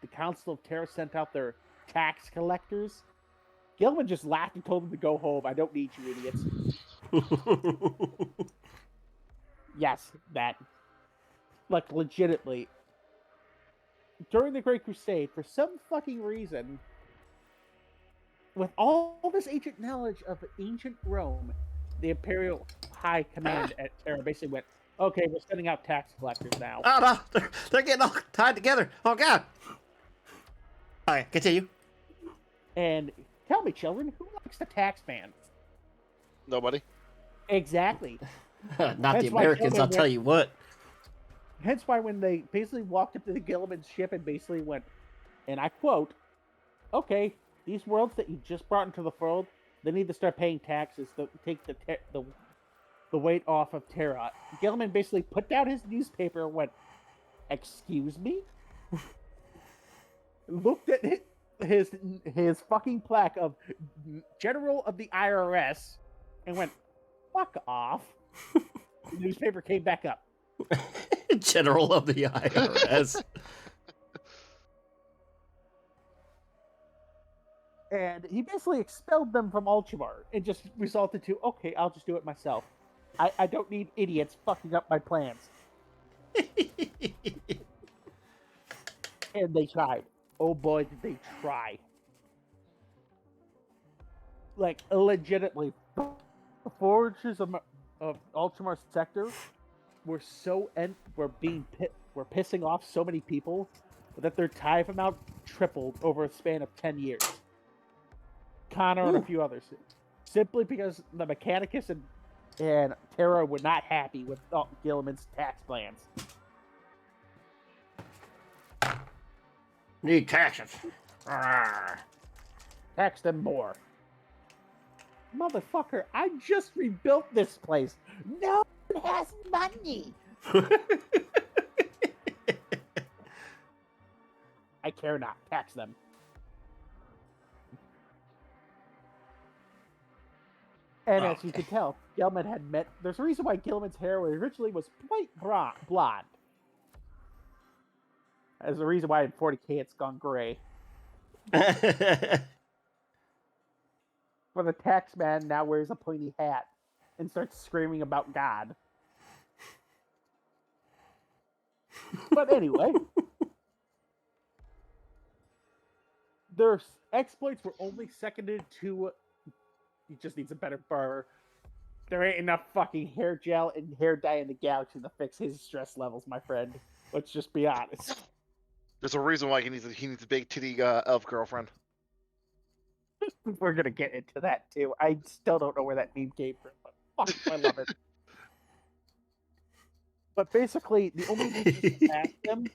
Council of Terra sent out their tax collectors. Gilman just laughed and told them to go home. I don't need you idiots. Yes, that. Like, legitimately. During the Great Crusade, for some fucking reason, with all this ancient knowledge of ancient Rome, the Imperial High Command at Terra basically went, okay, we're sending out tax collectors now. Oh, no. They're getting all tied together. Oh, God. All right, continue. And tell me, children, who likes the tax man? Nobody. Exactly. Not the Americans, I'll tell you what. Hence why when they basically walked up to the Gilliman's ship and basically went, and I quote, okay, these worlds that you just brought into the fold, they need to start paying taxes to take the weight off of Terra. Gilliman basically put down his newspaper and went, excuse me? Looked at his fucking plaque of General of the IRS and went, fuck off. The newspaper came back up. General of the IRS. And he basically expelled them from Ultramar and just resulted to, okay, I'll just do it myself. I don't need idiots fucking up my plans. And they tried. Oh boy, did they try. Like, legitimately, the forges of Ultramar sector were pissing off so many people that their tithe amount tripled over a span of 10 years. Connor and a few others. Simply because the Mechanicus and Terra were not happy with Gilliman's tax plans. Need taxes. Tax them more. Motherfucker, I just rebuilt this place. No one has money. I care not. Tax them. And as you can tell, Gilman had met... There's a reason why Gilman's hair originally was quite blonde. There's a reason why in 40K it's gone gray. For the tax man now wears a pointy hat and starts screaming about God. But anyway, their exploits were only seconded to... He just needs a better barber. There ain't enough fucking hair gel and hair dye in the galaxy to fix his stress levels, my friend. Let's just be honest. There's a reason why he needs a big titty elf girlfriend. We're gonna get into that too. I still don't know where that meme came from, but fuck, I love it. But basically, the only legions to pass them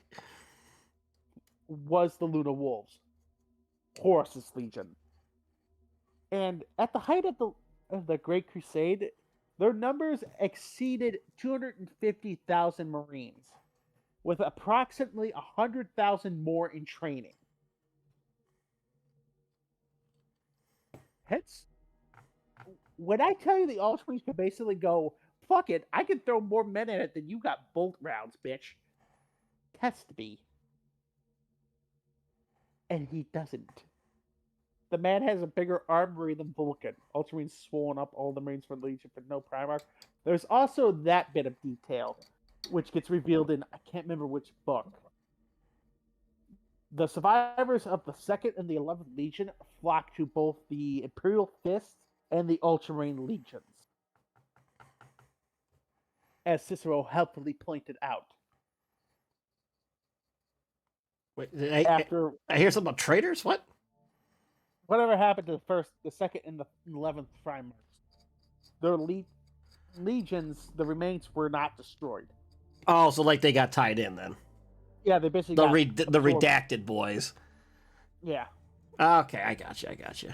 was the Luna Wolves, Horus's Legion. And at the height of the Great Crusade, their numbers exceeded 250,000 Marines, with approximately 100,000 more in training. Hence, when I tell you the Ultramarines can basically go, fuck it, I can throw more men at it than you got bolt rounds, bitch. Test me. And he doesn't. The man has a bigger armory than Vulcan. Ultramarines swollen up all the Marines for Legion for no Primarch. There's also that bit of detail, which gets revealed in, I can't remember which book. The survivors of the 2nd and the 11th Legion flock to both the Imperial Fists and the Ultramarine Legions, as Cicero helpfully pointed out. Wait, I hear something about traitors? What? Whatever happened to the 2nd, and the 11th Primarchs? Their legions, the remains were not destroyed. Oh, so like they got tied in then. Yeah, they basically the redacted boys. Yeah. Okay, I got you.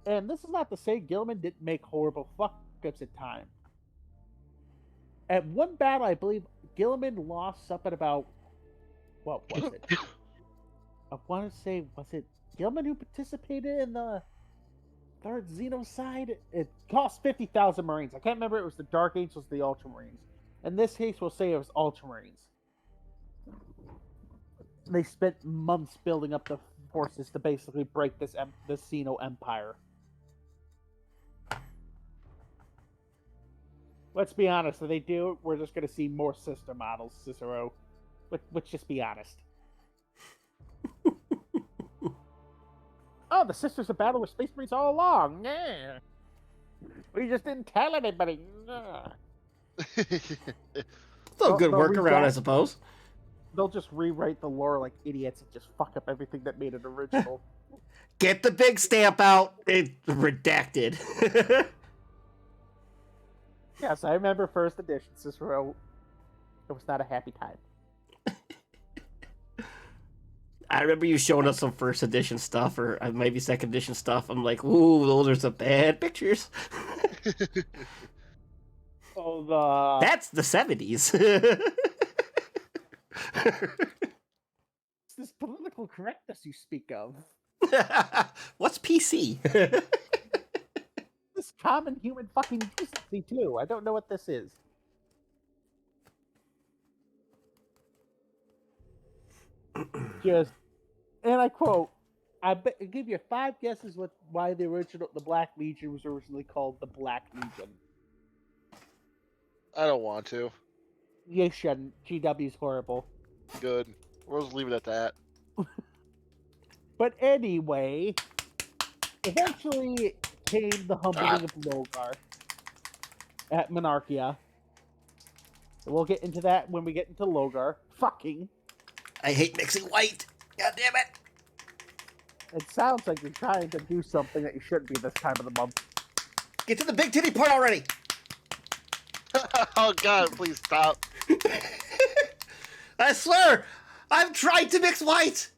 And this is not to say Gilliman didn't make horrible fuck-ups at times. At one battle, I believe Gilliman lost up at about, what was it? I want to say, was it Gilliman who participated in the 3rd Xenocide? It cost 50,000 Marines. I can't remember if it was the Dark Angels or the Ultramarines. In this case, we'll say it was Ultramarines. They spent months building up the forces to basically break this Xeno Empire. Let's be honest, if they do, we're just going to see more sister models, Cicero. Let's just be honest. Oh, the sisters have battled with Space Marines all along. Yeah. We just didn't tell anybody. Yeah. It's a good workaround, I suppose. They'll just rewrite the lore like idiots and just fuck up everything that made it original. Get the big stamp out. It's redacted. Yes, I remember 1st edition, Cicero. It was not a happy time. I remember you showing us some 1st edition stuff, or maybe 2nd edition stuff. I'm like, ooh, those are some bad pictures. Oh, That's the 70s. It's this political correctness you speak of. What's PC? This common human fucking decency, too. I don't know what this is. Just, and I quote, I give you 5 guesses why the Black Legion was originally called the Black Legion. I don't want to. You shouldn't. GW's horrible. Good. We'll just leave it at that. But anyway, eventually came the humbling of Logar at Monarchia. We'll get into that when we get into Logar. Fucking. I hate mixing white. God damn it. It sounds like you're trying to do something that you shouldn't be this time of the month. Get to the big titty part already. Oh god, please stop. I swear, I'm trying to mix white.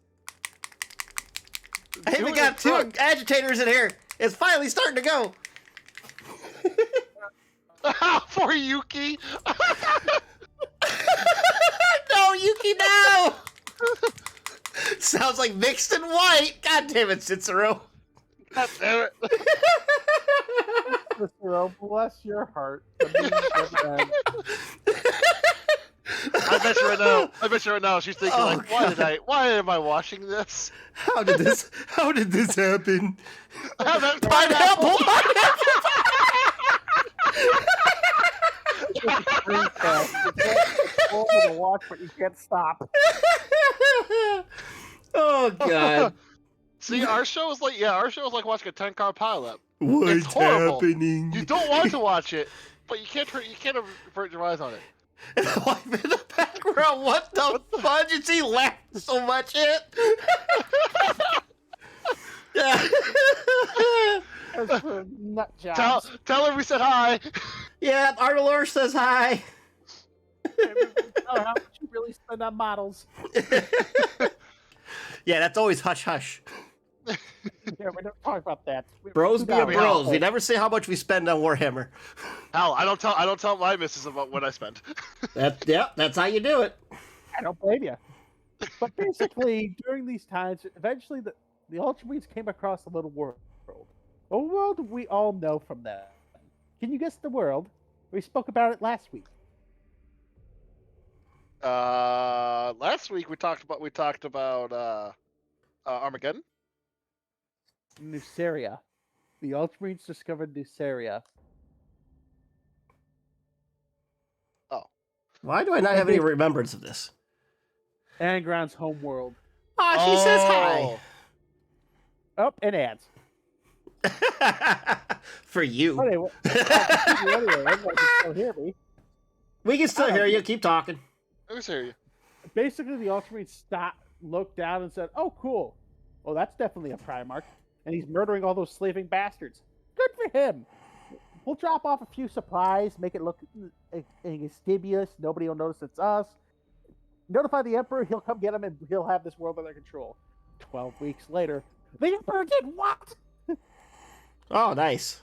I even got 2 agitators in here. It's finally starting to go. For Yuki. No, Yuki, no. Sounds like mixed and white. God damn it, Cicero. God damn it. Cicero, bless your heart. I bet you right now she's thinking why am I watching this? How did this happen? Pineapple. You can't watch, but you can't stop. Oh god. See, our show is like watching a 10-car pileup. What's It's horrible. happening? You don't want to watch it, but you can't avert your eyes on it. And the wife in the background, what the fudge? Is he laughing so much at? Yeah. That's for nut jobs. Tell her we said hi. Yeah, Arnold says hi. Tell her how much you really spend on models. Yeah, that's always hush hush. Yeah, we don't talk about that. Bros be a me bros. how. We never say how much we spend on Warhammer. Hell, I don't tell my missus about what I spend. That's how you do it. I don't blame you. But basically, during these times, eventually the Ultramarines came across a little world. A world we all know from them. Can you guess the world? We spoke about it last week. Last week we talked about Armageddon. Nuceria. The Ultramarines discovered Nuceria. Oh, Why do I not have any remembrance of this? Angron's home world. Ah, she says hi. Oh, and ads. For you. Anyway, everyone can still hear me. We can still hear you. Keep talking. I can hear you. Basically, the Ultramarines stopped, looked down, and said, "Oh, cool. Oh, that's definitely a Primarch, and he's murdering all those slaving bastards. Good for him. We'll drop off a few supplies, make it look insidious. Nobody will notice it's us. Notify the Emperor. He'll come get him, and he'll have this world under control." 12 weeks later, the Emperor did what? Oh, nice.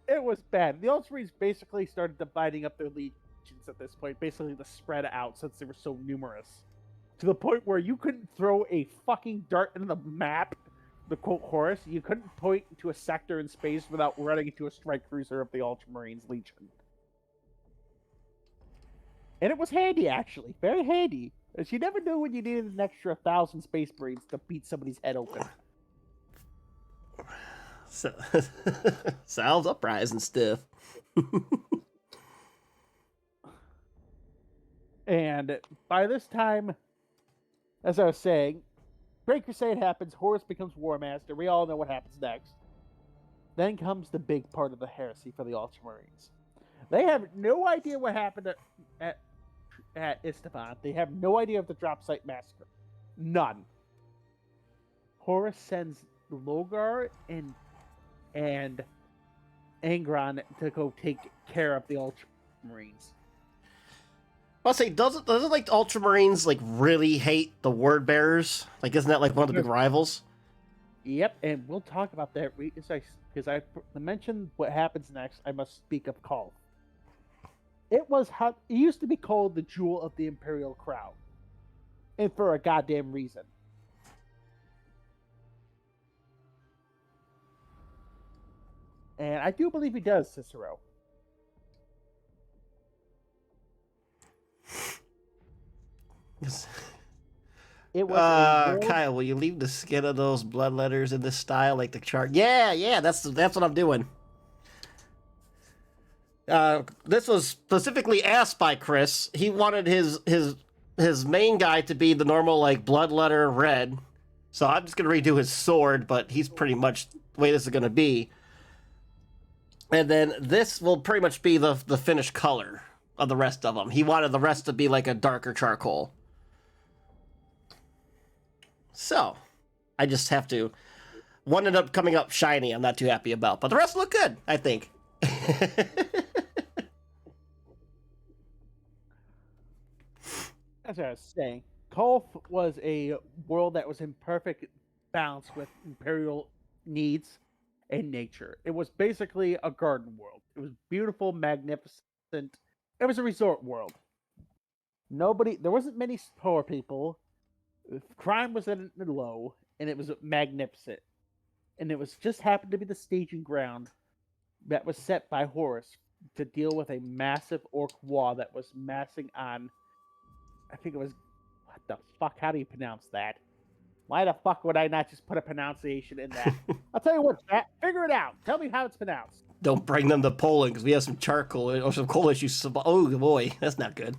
It was bad. The Ultramarines basically started dividing up their legions at this point, basically to spread out since they were so numerous. To the point where you couldn't throw a fucking dart into the map, the quote Horus, you couldn't point to a sector in space without running into a strike cruiser of the Ultramarines Legion. And it was handy, actually. Very handy. As you never knew when you needed an extra 1,000 Space Marines to beat somebody's head open. So, sounds uprising stiff. And by this time, as I was saying, Great Crusade happens, Horus becomes War Master, we all know what happens next. Then comes the big part of the heresy for the Ultramarines. They have no idea what happened at Istvan. They have no idea of the drop site massacre. None. Horus sends Logar and Angron to go take care of the Ultramarines. I'll say, doesn't like the Ultramarines like really hate the Word Bearers? Like, isn't that like one of the big rivals? Yep, and we'll talk about that because I mentioned what happens next. I must speak of Call. It used to be called the Jewel of the Imperial Crown, and for a goddamn reason. And I do believe he does, Cicero. It was Kyle, will you leave the skin of those blood letters in this style, like the chart? Yeah, that's what I'm doing. This was specifically asked by Chris. He wanted his main guy to be the normal like blood letter red, so I'm just gonna redo his sword, but he's pretty much the way this is gonna be. And then this will pretty much be the finished color of the rest of them. He wanted the rest to be like a darker charcoal. So, I just have to... One ended up coming up shiny I'm not too happy about. But the rest look good, I think. As I was saying, Kolf was a world that was in perfect balance with Imperial needs and nature. It was basically a garden world. It was beautiful, magnificent. It was a resort world. There wasn't many poor people. Crime was at a low, and it was magnificent. And it was just happened to be the staging ground that was set by Horus to deal with a massive orc wall that was massing on. I think it was. What the fuck? How do you pronounce that? Why the fuck would I not just put a pronunciation in that? I'll tell you what, Chat. Figure it out. Tell me how it's pronounced. Don't bring them to Poland, because we have some charcoal or some coal issues. Oh boy, that's not good.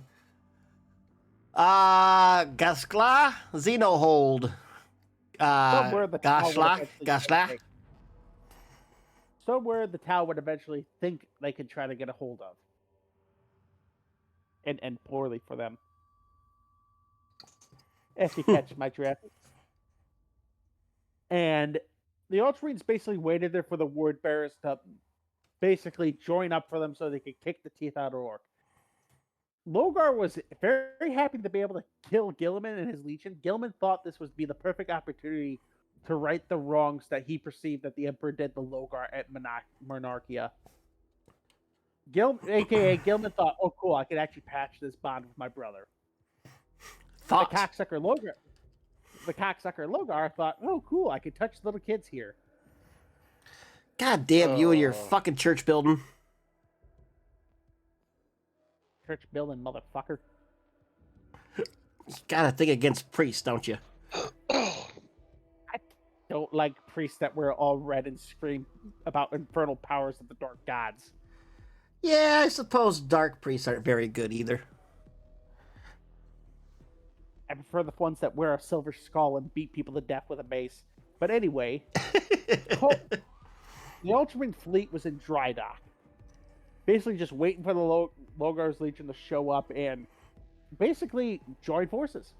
Gaskla Xenohold. Gashla. somewhere the Tau would eventually think they could try to get a hold of. And poorly for them. If you catch my drift. And the Ultramarines basically waited there for the word bearers to basically join up for them so they could kick the teeth out of Orc. Logar was very happy to be able to kill Gilliman and his legion. Gilliman thought this would be the perfect opportunity to right the wrongs that he perceived that the Emperor did to Logar at Monarchia. AKA Gilman thought, oh cool, I could actually patch this bond with my brother. Thought. The cocksucker Logar thought, oh cool, I could touch little kids here. God damn you and your fucking church building. Church building, motherfucker. You gotta think against priests, don't you? I don't like priests that wear all red and scream about infernal powers of the dark gods. Yeah, I suppose dark priests aren't very good either. I prefer the ones that wear a silver skull and beat people to death with a mace. But anyway, the Ultramarine fleet was in dry dock. Basically just waiting for the Logar's Legion to show up and basically join forces.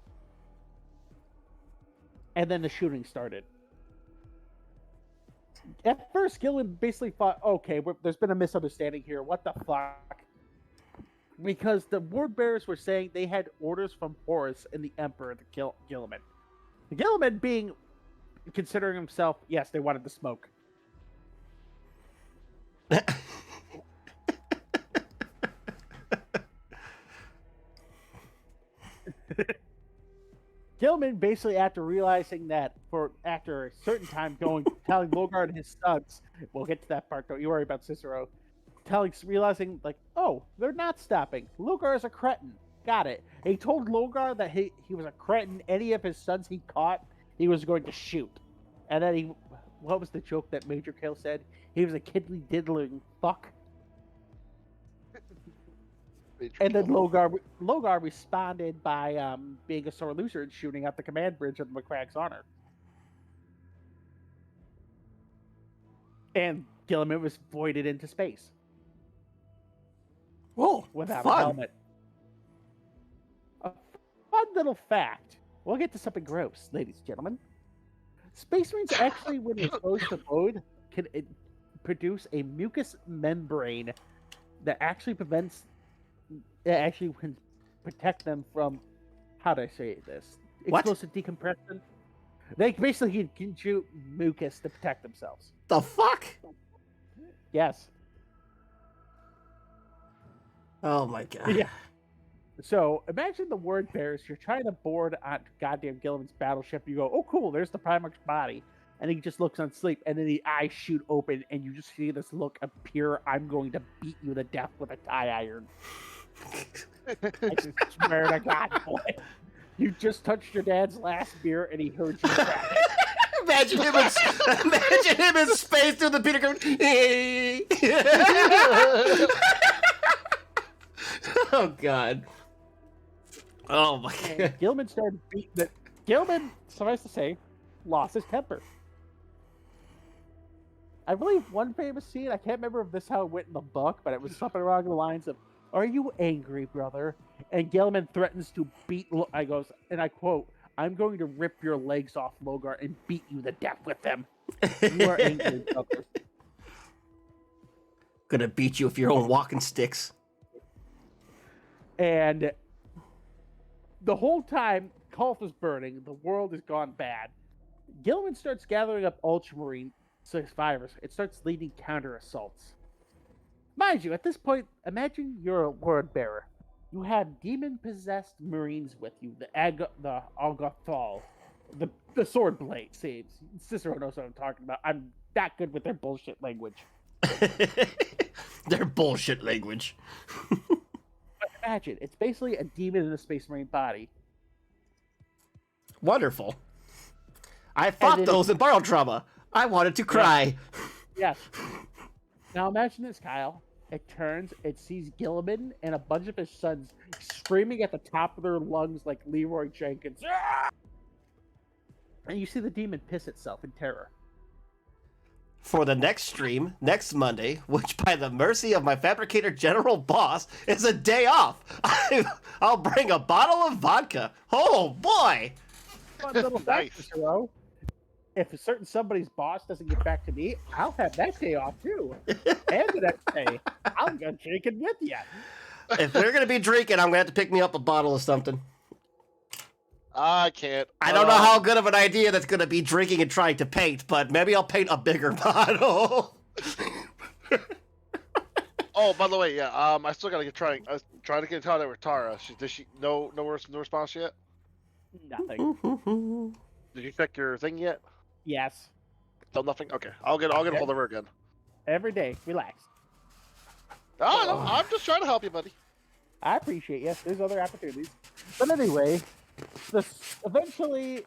And then the shooting started. At first, Gillen basically thought, okay, there's been a misunderstanding here. What the fuck? Because the word bearers were saying they had orders from Horus and the Emperor to kill Gilliman. Gilliman being, considering himself, yes, they wanted to smoke. Gilman basically, after realizing that, after a certain time telling Logar and his sons, we'll get to that part, don't you worry about Cicero, realizing, like, oh, they're not stopping. Logar is a cretin. Got it. And he told Logar that he was a cretin. Any of his sons he caught, he was going to shoot. And then what was the joke that Major Kale said? He was a kiddly diddling fuck. And then Logar responded by being a sore loser and shooting at the command bridge of the McCragg's Honor. And Gilliman was voided into space. Whoa, without fun. a helmet. A fun little fact. We'll get to something gross, ladies and gentlemen. Space Marines actually, when exposed to void, can produce a mucus membrane that actually can protect them from, how do I say this? Explosive decompression. They basically can shoot mucus to protect themselves. The fuck? Yes. Oh my god. Yeah. So imagine the word bearers. You're trying to board on goddamn Gilliman's battleship. You go, oh cool, there's the Primarch's body. And he just looks on sleep, and then the eyes shoot open, and you just see this look of pure, I'm going to beat you to death with a tie iron. I swear to God, boy. You just touched your dad's last beer, and he heard you cry. Imagine him in space through the Peter going, oh god. Oh my god. Gilman started beating it. Gilman, suffice to say, lost his temper. I believe one famous scene, I can't remember if this is how it went in the book, but it was something along the lines of, "Are you angry, brother?" And Gilman threatens to beat, I goes, and I quote, "I'm going to rip your legs off, Logar, and beat you to death with them. You are angry, brother." Gonna beat you with your own walking sticks. And the whole time, Kolth is burning, the world has gone bad. Gilman starts gathering up Ultramarine survivors. It starts leading counter assaults. Mind you, at this point, imagine you're a word bearer. You have demon-possessed Marines with you, the Agathal, the sword blade saves. Cicero knows what I'm talking about. I'm that good with their bullshit language. Their bullshit language. But imagine, it's basically a demon in a Space Marine body. Wonderful. I fought those in Borrowed Trauma. I wanted to cry. Yes. Now imagine this, Kyle. It turns, it sees Gilliman and a bunch of his sons screaming at the top of their lungs like Leroy Jenkins. And you see the demon piss itself in terror. for the next stream next Monday, which by the mercy of my fabricator general boss is a day off. I'll bring a bottle of vodka. Oh boy! Fun little Nice. fact, Cicero. If a certain somebody's boss doesn't get back to me, I'll have that day off too. And the next day, I'll go drinking with you. If we're gonna be drinking, I'm gonna have to pick me up a bottle of something. I can't. I don't know how good of an idea that's gonna be drinking and trying to paint, but maybe I'll paint a bigger bottle. Oh, by the way, yeah. I still gotta get trying. I was trying to get in contact with Tara. Does she no response yet? Nothing. Did you check your thing yet? Yes. Still nothing. Okay, I'll get a hold of her again. Every day. Relax. Oh no, I'm just trying to help you, buddy. I appreciate you. There's other opportunities. But anyway, eventually,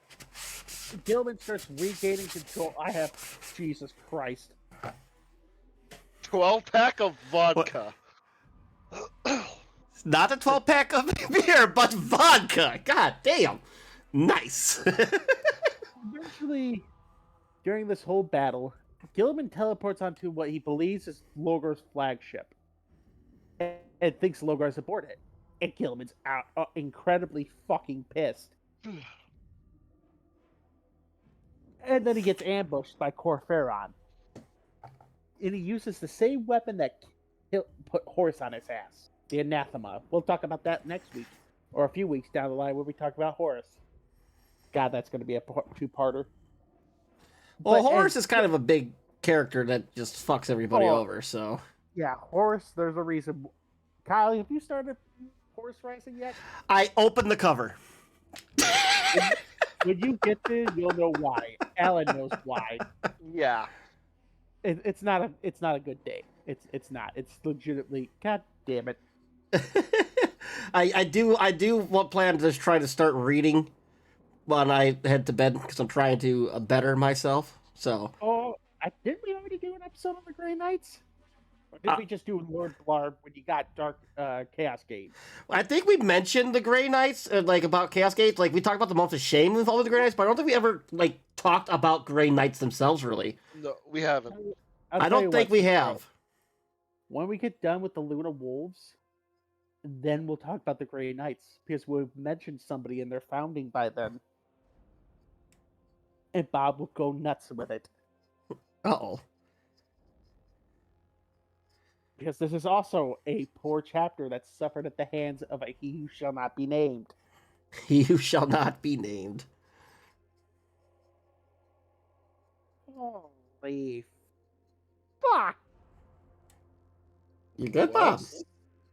Gilman starts regaining control. Jesus Christ. 12-pack of vodka. Not a 12-pack of beer, but vodka. God damn. Nice. Eventually, during this whole battle, Gilman teleports onto what he believes is Logor's flagship. And thinks Logor's aboard it. And Gilman's out incredibly fucking pissed. And then he gets ambushed by Corferon. And he uses the same weapon that put Horus on his ass. The Anathema. We'll talk about that next week. Or a few weeks down the line when we talk about Horus. God, that's going to be a two-parter. Well, Horus is kind of a big character that just fucks everybody over, so... Yeah, Horus, there's a reason. Kyle, have you started Horus Rising yet? I opened the cover. When you get there, you'll know why. Alan knows why. Yeah. It's not a good day. It's not. It's legitimately. God damn it. I do plan to just try to start reading when I head to bed because I'm trying to better myself. So. Oh, didn't we already do an episode of the Grey Knights? Or did we just do Lord Blarb when you got Dark Chaos Gate? I think we mentioned the Grey Knights, like about Chaos Gate. Like we talked about the Month of Shame with all of the Grey Knights, but I don't think we ever like talked about Grey Knights themselves really. No, we haven't. I don't think we have. When we get done with the Luna Wolves, then we'll talk about the Grey Knights because we've mentioned somebody in their founding by then, and Bob will go nuts with it. Uh-oh. Because this is also a poor chapter that suffered at the hands of a he who shall not be named. He who shall not be named. Holy fuck! You good, Bob?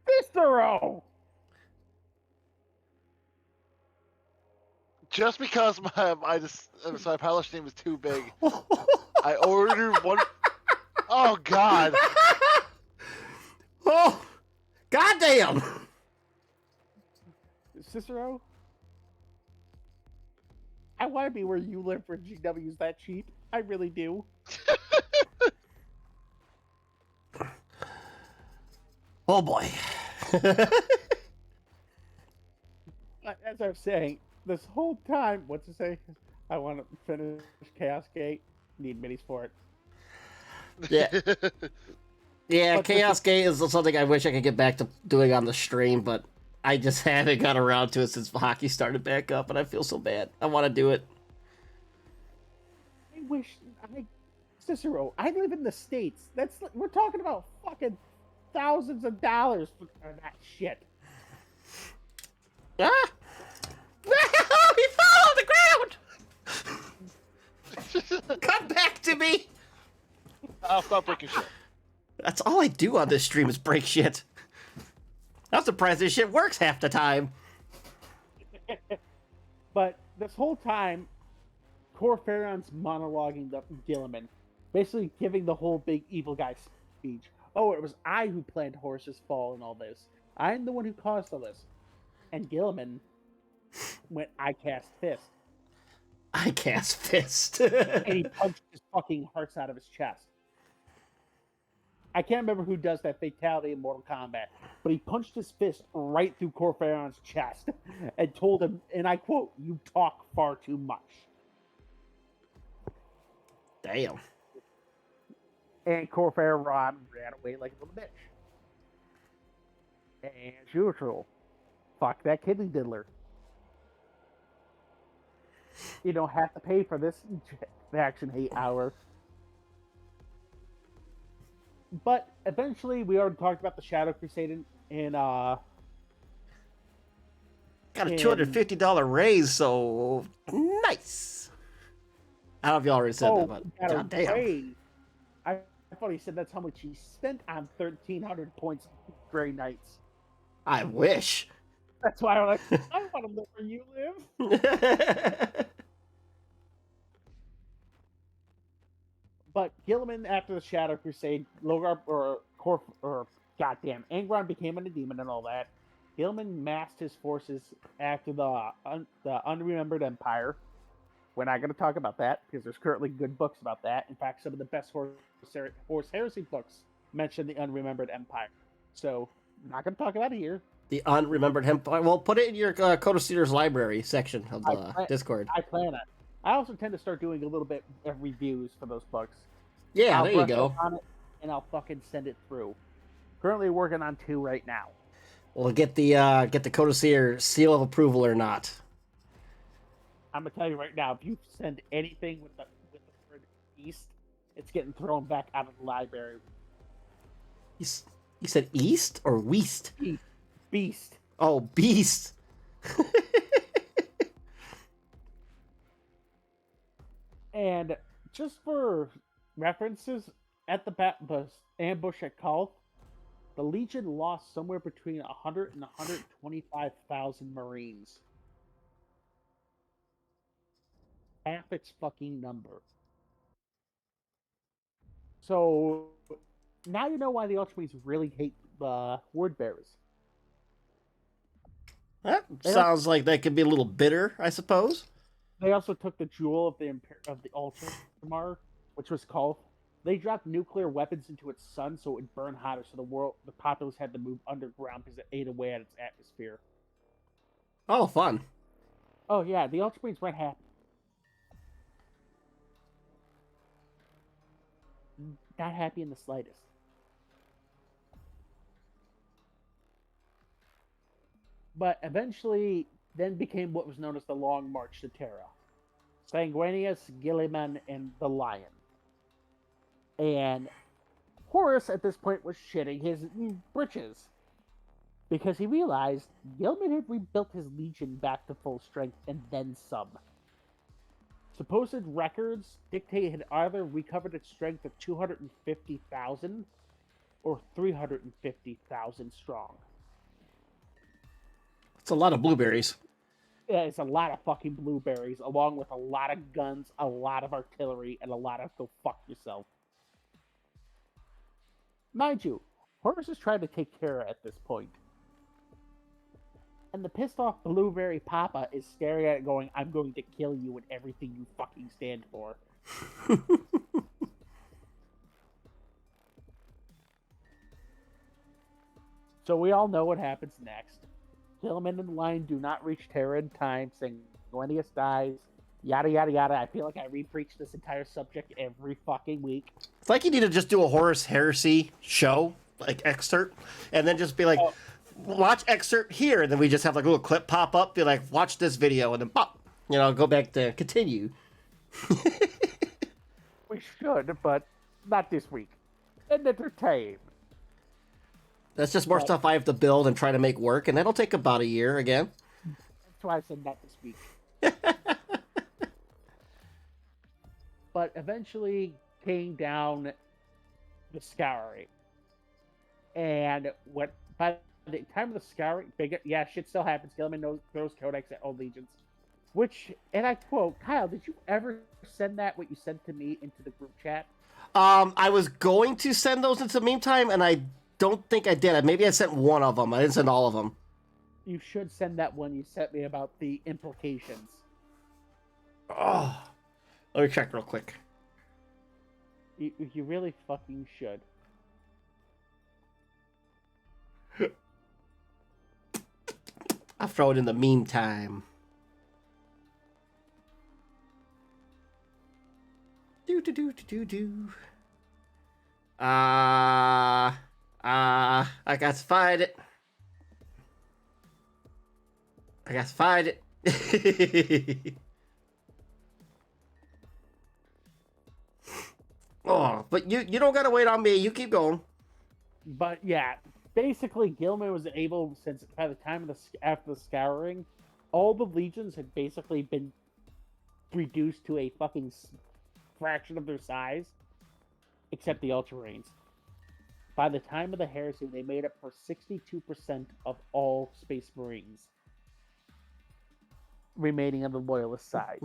Cicero! Just because my pilot's name was too big, I ordered one. Oh God! Oh, goddamn! Cicero, I want to be where you live for GW's that cheap. I really do. Oh boy. As I was saying, this whole time, what's it say? I want to finish Chaos Gate. Need minis for it. Yeah. Yeah, Chaos Gate is something I wish I could get back to doing on the stream, but I just haven't got around to it since hockey started back up, and I feel so bad. I want to do it. Cicero, I live in the States. We're talking about fucking thousands of dollars for that shit. Ah! He fell on the ground! Come back to me! I'll stop breaking shit. That's all I do on this stream is break shit. I'm surprised this shit works half the time. But this whole time, Corferon's monologuing the Gilliman, basically giving the whole big evil guy speech. Oh, it was I who planned Horus's fall and all this. I'm the one who caused all this. And Gilliman went, I cast fist. I cast fist. And he punched his fucking hearts out of his chest. I can't remember who does that fatality in Mortal Kombat, but he punched his fist right through Corferon's chest and told him, and I quote, "You talk far too much." Damn. And Corfair Ron ran away like a little bitch. And as usual, fuck that kidney diddler. You don't have to pay for this faction hate hour. But eventually, we already talked about the Shadow Crusade in Got a $250 raise, so nice. I don't know if y'all already said that, but goddamn. I thought he said that's how much he spent on 1,300 points Grey Knights. I wish. That's why I'm like, I want to live where you live. But Gilliman, after the Shadow Crusade, Angron became a demon and all that. Gilliman massed his forces after the Unremembered Empire. We're not going to talk about that because there's currently good books about that. In fact, some of the best Horus Heresy books mention the Unremembered Empire. So, not going to talk about it here. The Unremembered Empire. Well, put it in your Code of Cedars library section of the Discord. I plan it. I also tend to start doing a little bit of reviews for those books. Yeah, there you go. On it, and I'll fucking send it through. Currently working on 2 right now. We'll get the Code of Cedars seal of approval or not. I'm gonna tell you right now, if you send anything with the word East, it's getting thrown back out of the library. You said East or West? Beast. Oh, Beast. And just for references, at the ambush at Kalth, the Legion lost somewhere between 100 and 125,000 Marines. Half its fucking number. So now you know why the Ultramarines really hate Word Bearers. That sounds like that could be a little bitter, I suppose. They also took the jewel of the Ultramar, which was Kalth. They dropped nuclear weapons into its sun so it would burn hotter, so the populace had to move underground because it ate away at its atmosphere. Oh, fun. Oh yeah, the Ultramarines weren't happy. Not happy in the slightest. But eventually, then became what was known as the Long March to Terra. Sanguinius, Gilliman, and the Lion. And Horus, at this point, was shitting his britches. Because he realized Gilliman had rebuilt his legion back to full strength and then some. Supposed records dictate it had either recovered its strength of 250,000 or 350,000 strong. It's a lot of blueberries. Yeah, it's a lot of fucking blueberries, along with a lot of guns, a lot of artillery, and a lot of go fuck yourself. Mind you, Horus is trying to take Terra at this point. And the pissed off Blueberry Papa is staring at it going, I'm going to kill you and everything you fucking stand for. So we all know what happens next. Gilliman and the Lion do not reach Terra in time, Sanguinius dies, yada yada yada. I feel like I re-preach this entire subject every fucking week. It's like you need to just do a Horus Heresy show, like excerpt, and then just be like, watch excerpt here, and then we just have like a little clip pop up, be like, watch this video, and then pop, go back to continue. We should, but not this week. And entertain. That's just more stuff I have to build and try to make work, and that'll take about a year again. That's why I said not this week. But eventually came down the Scouring. And by the time of the Scouring, shit still happens. Gilliman throws Codex at all legions. Which, and I quote, Kyle, did you ever send what you sent to me into the group chat? I was going to send those into meme time, and I don't think I did. Maybe I sent one of them. I didn't send all of them. You should send that one you sent me about the implications. Oh, let me check real quick. You really fucking should. I'll throw it in the meme time. Do. I got to find it. I got to find it. Oh, but you don't gotta wait on me. You keep going. But yeah, basically, Gilman was able, since by the time of after the scouring, all the legions had basically been reduced to a fucking fraction of their size, except the Ultramarines. By the time of the heresy, they made up for 62% of all Space Marines remaining on the Loyalist side.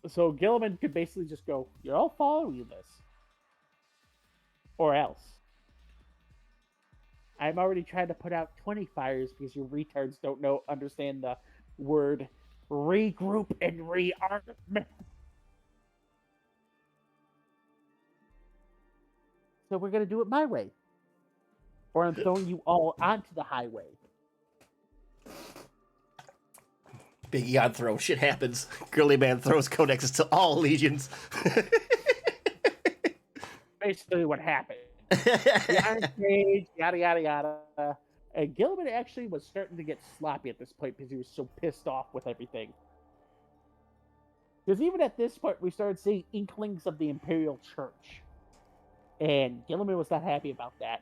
So Gilliman could basically just go, "You're all following this, or else." I'm already trying to put out 20 fires because you retards don't understand the word regroup and rearm. So we're gonna do it my way, or I'm throwing you all onto the highway. Big Eon throw. Shit happens. Girly Man throws codexes to all legions. Basically what happened. The Iron Cage, yada yada yada. And Gilliman actually was starting to get sloppy at this point because he was so pissed off with everything. Because even at this point, we started seeing inklings of the Imperial Church. And Gilliman was not happy about that.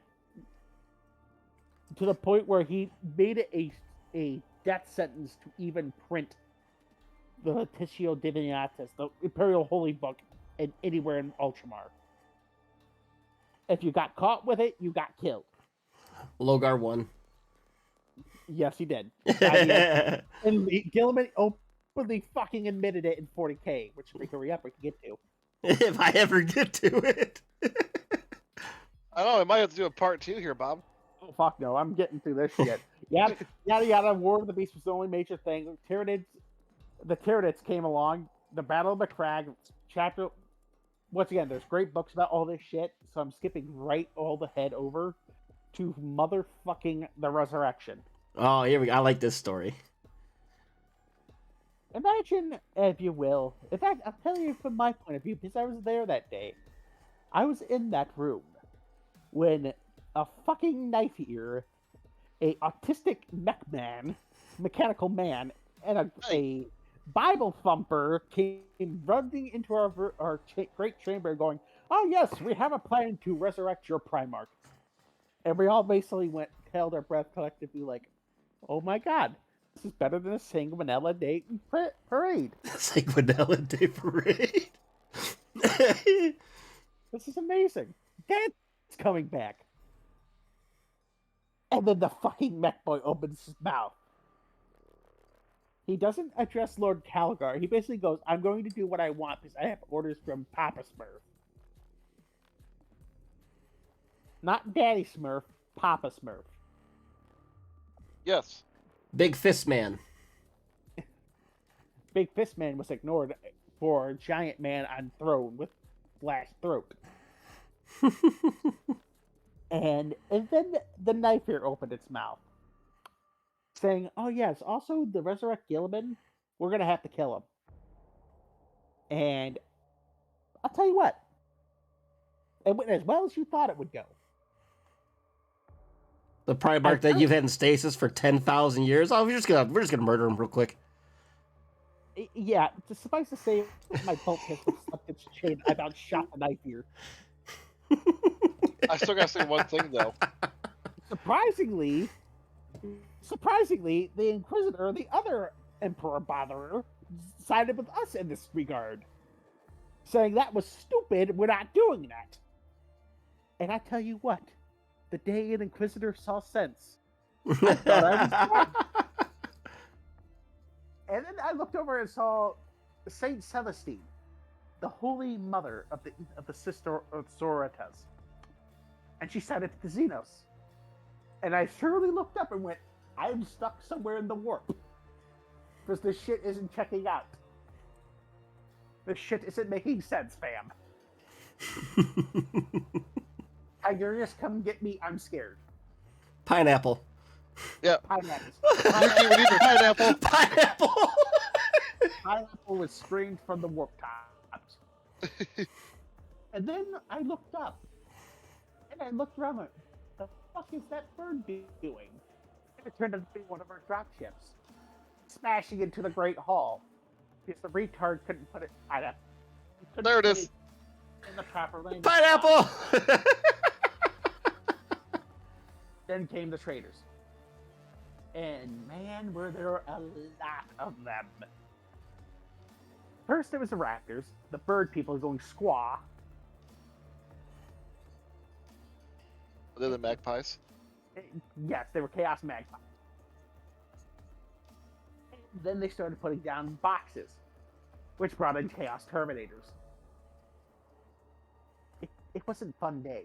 To the point where he made it a death sentence to even print the Latitio Divinatus, the Imperial Holy Book, anywhere in Ultramar. If you got caught with it, you got killed. Logar won. Yes, he did. And Gilliman openly fucking admitted it in 40K, which we can hurry up, we can get to. If I ever get to it. I don't know, I might have to do a part 2 here, Bob. Oh, fuck no, I'm getting through this shit. Yada, yada, yada, War of the Beast was the only major thing. The Tyranids came along. The Battle of the Crag, chapter... Once again, there's great books about all this shit, so I'm skipping right all the head over to motherfucking the Resurrection. Oh, here we go. I like this story. Imagine, if you will... In fact, I'll tell you from my point of view, because I was there that day. I was in that room when a fucking knife ear, a autistic mechanical man, and a Bible thumper came running into our great chamber going, "Oh yes, we have a plan to resurrect your Primarch." And we all basically held our breath collectively like, "Oh my god, this is better than a Sanguinella Day parade." Sanguinella Day parade? This is amazing. Dad's coming back. And then the fucking mech boy opens his mouth. He doesn't address Lord Calgar. He basically goes, "I'm going to do what I want because I have orders from Papa Smurf." Not Daddy Smurf, Papa Smurf. Yes. Big Fist Man. Big Fist Man was ignored for Giant Man on throne with flash throat. and then the knife here opened its mouth, saying, "Oh yes, also the Resurrect Gilliman, we're gonna have to kill him." And I'll tell you what, it went as well as you thought it would go. The Primarch that you've had in stasis for 10,000 years. Oh, we're just gonna murder him real quick. Yeah, to suffice to say, my bolt has slept its chain. I about shot the knife here. I still gotta say one thing though. Surprisingly, the Inquisitor, the other Emperor botherer, sided with us in this regard, saying that was stupid. We're not doing that. And I tell you what, the day an Inquisitor saw sense, I thought I was wrong. And then I looked over and saw Saint Celestine, the Holy Mother of the Sister of Sororitas, and she sided with the Xenos. And I surely looked up and went, "I'm stuck somewhere in the warp, because this shit isn't checking out. This shit isn't making sense, fam." Tigurius, come get me. I'm scared. Pineapple. Yeah. Pineapple. Pineapple. Pineapple. Pineapple was screamed from the warp tops. And then I looked up, and I looked around like, the fuck is that bird doing? And it turned out to be one of our dropships, smashing into the Great Hall. Because the retard couldn't put it There it is. in the proper landing Pineapple! spot. Then came the traders. And man, were there a lot of them. First there was the raptors, the bird people going squaw. They're the magpies. Yes, they were chaos magpies. And then they started putting down boxes, which brought in chaos terminators. It wasn't a fun day.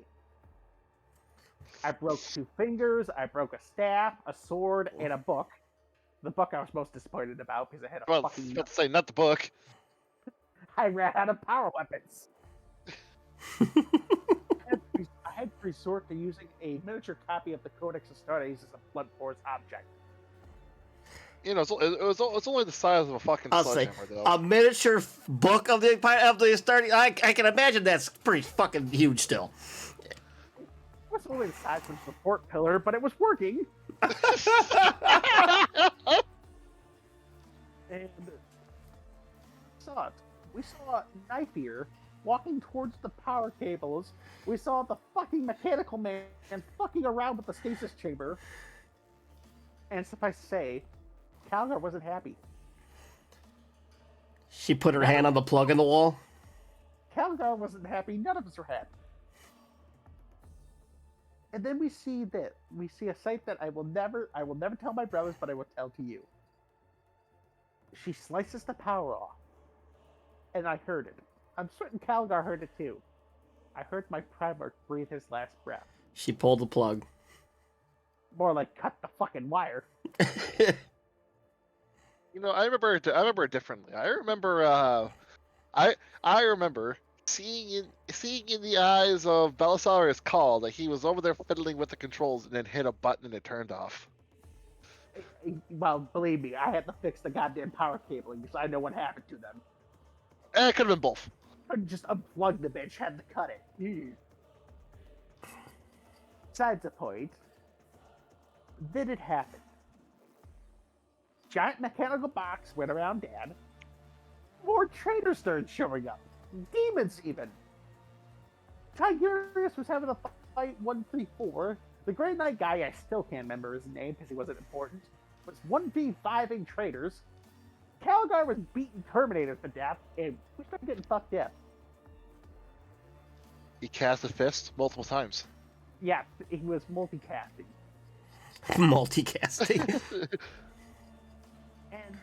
I broke 2 fingers, I broke a staff, a sword, and a book. The book I was most disappointed about because it had a Well, fucking... let's say not the book. I ran out of power weapons. I had to resort to using a miniature copy of the Codex Astartes as a blunt force object. You know, it's only the size of a fucking I'll say, sledgehammer, though. a miniature book of the starting. I can imagine that's pretty fucking huge still. It was only the size of a support pillar, but it was working. And we saw Knife Ear walking towards the power cables. We saw the fucking mechanical man fucking around with the stasis chamber. And suffice to say, Calgar wasn't happy. She put her hand on the plug in the wall. Calgar wasn't happy. None of us were happy. And then we see a sight that I will never tell my brothers, but I will tell to you. She slices the power off, and I heard it. I'm certain Calgar heard it too. I heard my Primarch breathe his last breath. She pulled the plug. More like cut the fucking wire. You know, I remember it differently. I remember seeing in the eyes of Belisarius Call that he was over there fiddling with the controls and then hit a button and it turned off. Well, believe me, I had to fix the goddamn power cabling because I know what happened to them. It could have been both. I just unplugged the bitch, had to cut it. Besides the point, then it happened. Giant mechanical box went around Dad. More traitors started showing up. Demons, even. Tigurius was having a fight 134. The Grey Knight guy, I still can't remember his name because he wasn't important, was 1v5ing traitors. Calgar was beating Terminators to death, and we started getting fucked up. He cast a fist multiple times. Yeah, he was multicasting. Multicasting. And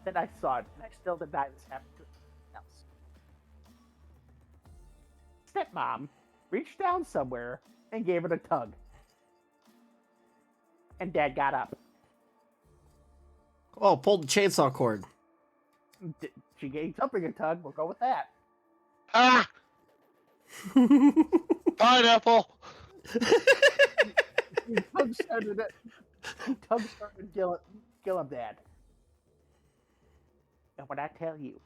then I saw it, and I still deny this happened to anyone else. Stepmom reached down somewhere and gave it a tug. And Dad got up. Oh, pulled the chainsaw cord. She gave something a tug, we'll go with that. Ah! Pineapple! Tug started killing Dad. And when I tell you,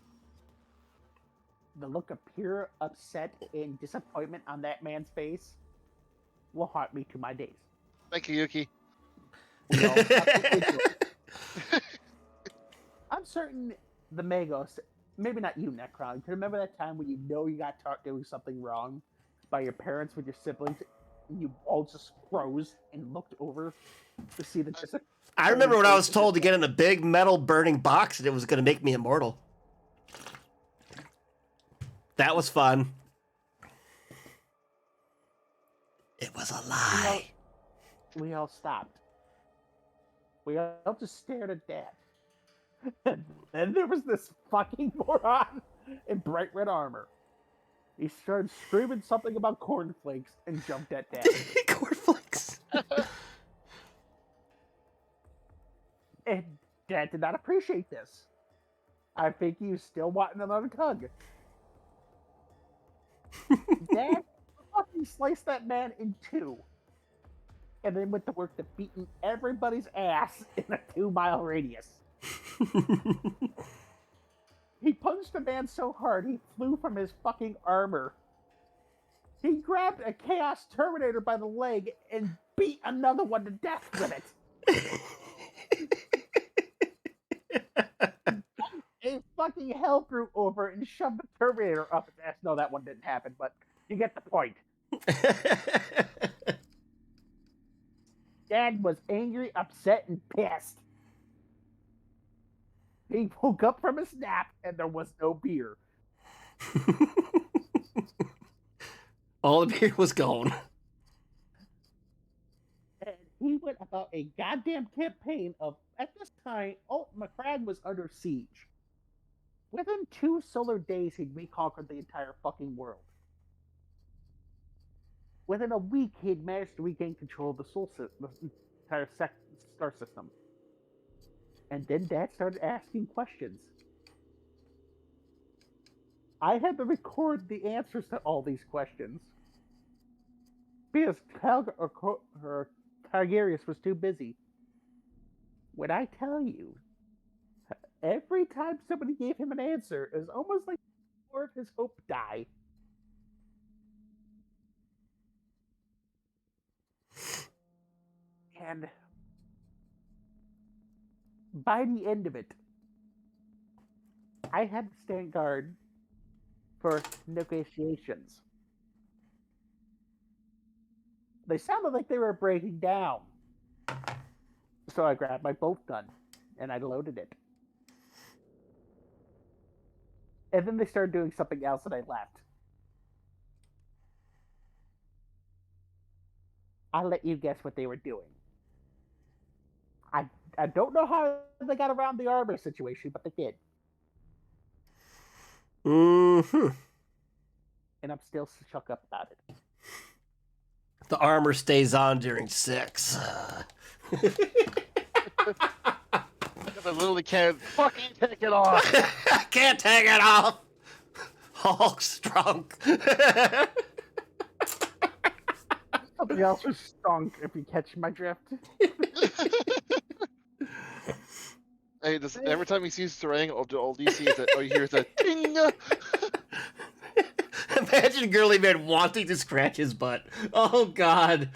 the look of pure upset and disappointment on that man's face will haunt me to my days. Thank you, Yuki. No, I'm certain the Magos, maybe not you, Necron, can remember that time when you know you got caught doing something wrong by your parents with your siblings, and you all just froze and looked over to see the I remember when I was told to get in a big metal burning box and it was going to make me immortal. That was fun. It was a lie. We all stopped. We all just stared at Dad. And then there was this fucking moron in bright red armor. He started screaming something about cornflakes and jumped at Dad. Cornflakes. And Dad did not appreciate this. I think he was still wanting another tug. Dad fucking sliced that man in two. And then went to work to beating everybody's ass in a 2-mile radius. He punched a man so hard he flew from his fucking armor. He grabbed a Chaos Terminator by the leg and beat another one to death with it. A fucking hell grew over and shoved the Terminator up his ass. No, that one didn't happen, but you get the point. Dad was angry, upset, and pissed. He woke up from his nap and there was no beer. All the beer was gone. And he went about a goddamn campaign of, at this time, McCrag was under siege. Within 2 solar days, he'd reconquered the entire fucking world. Within a week, he'd managed to regain control of the entire star system. And then Dad started asking questions. I had to record the answers to all these questions. Because Targaryen was too busy. When I tell you, every time somebody gave him an answer, it was almost like more of his hope died. And by the end of it, I had to stand guard for negotiations. They sounded like they were breaking down. So I grabbed my bolt gun and I loaded it. And then they started doing something else and I left. I'll let you guess what they were doing. I don't know how they got around the armor situation, but they did. Mm-hmm. And I'm still shook up about it. The armor stays on during sex. I literally can't fucking take it off. I can't take it off. Hulk's drunk. Something else was stunk, if you catch my drift. Hey, every time he sees Sarang, all you see is that, all you hear is a ting. Imagine Girly Man wanting to scratch his butt. Oh, God.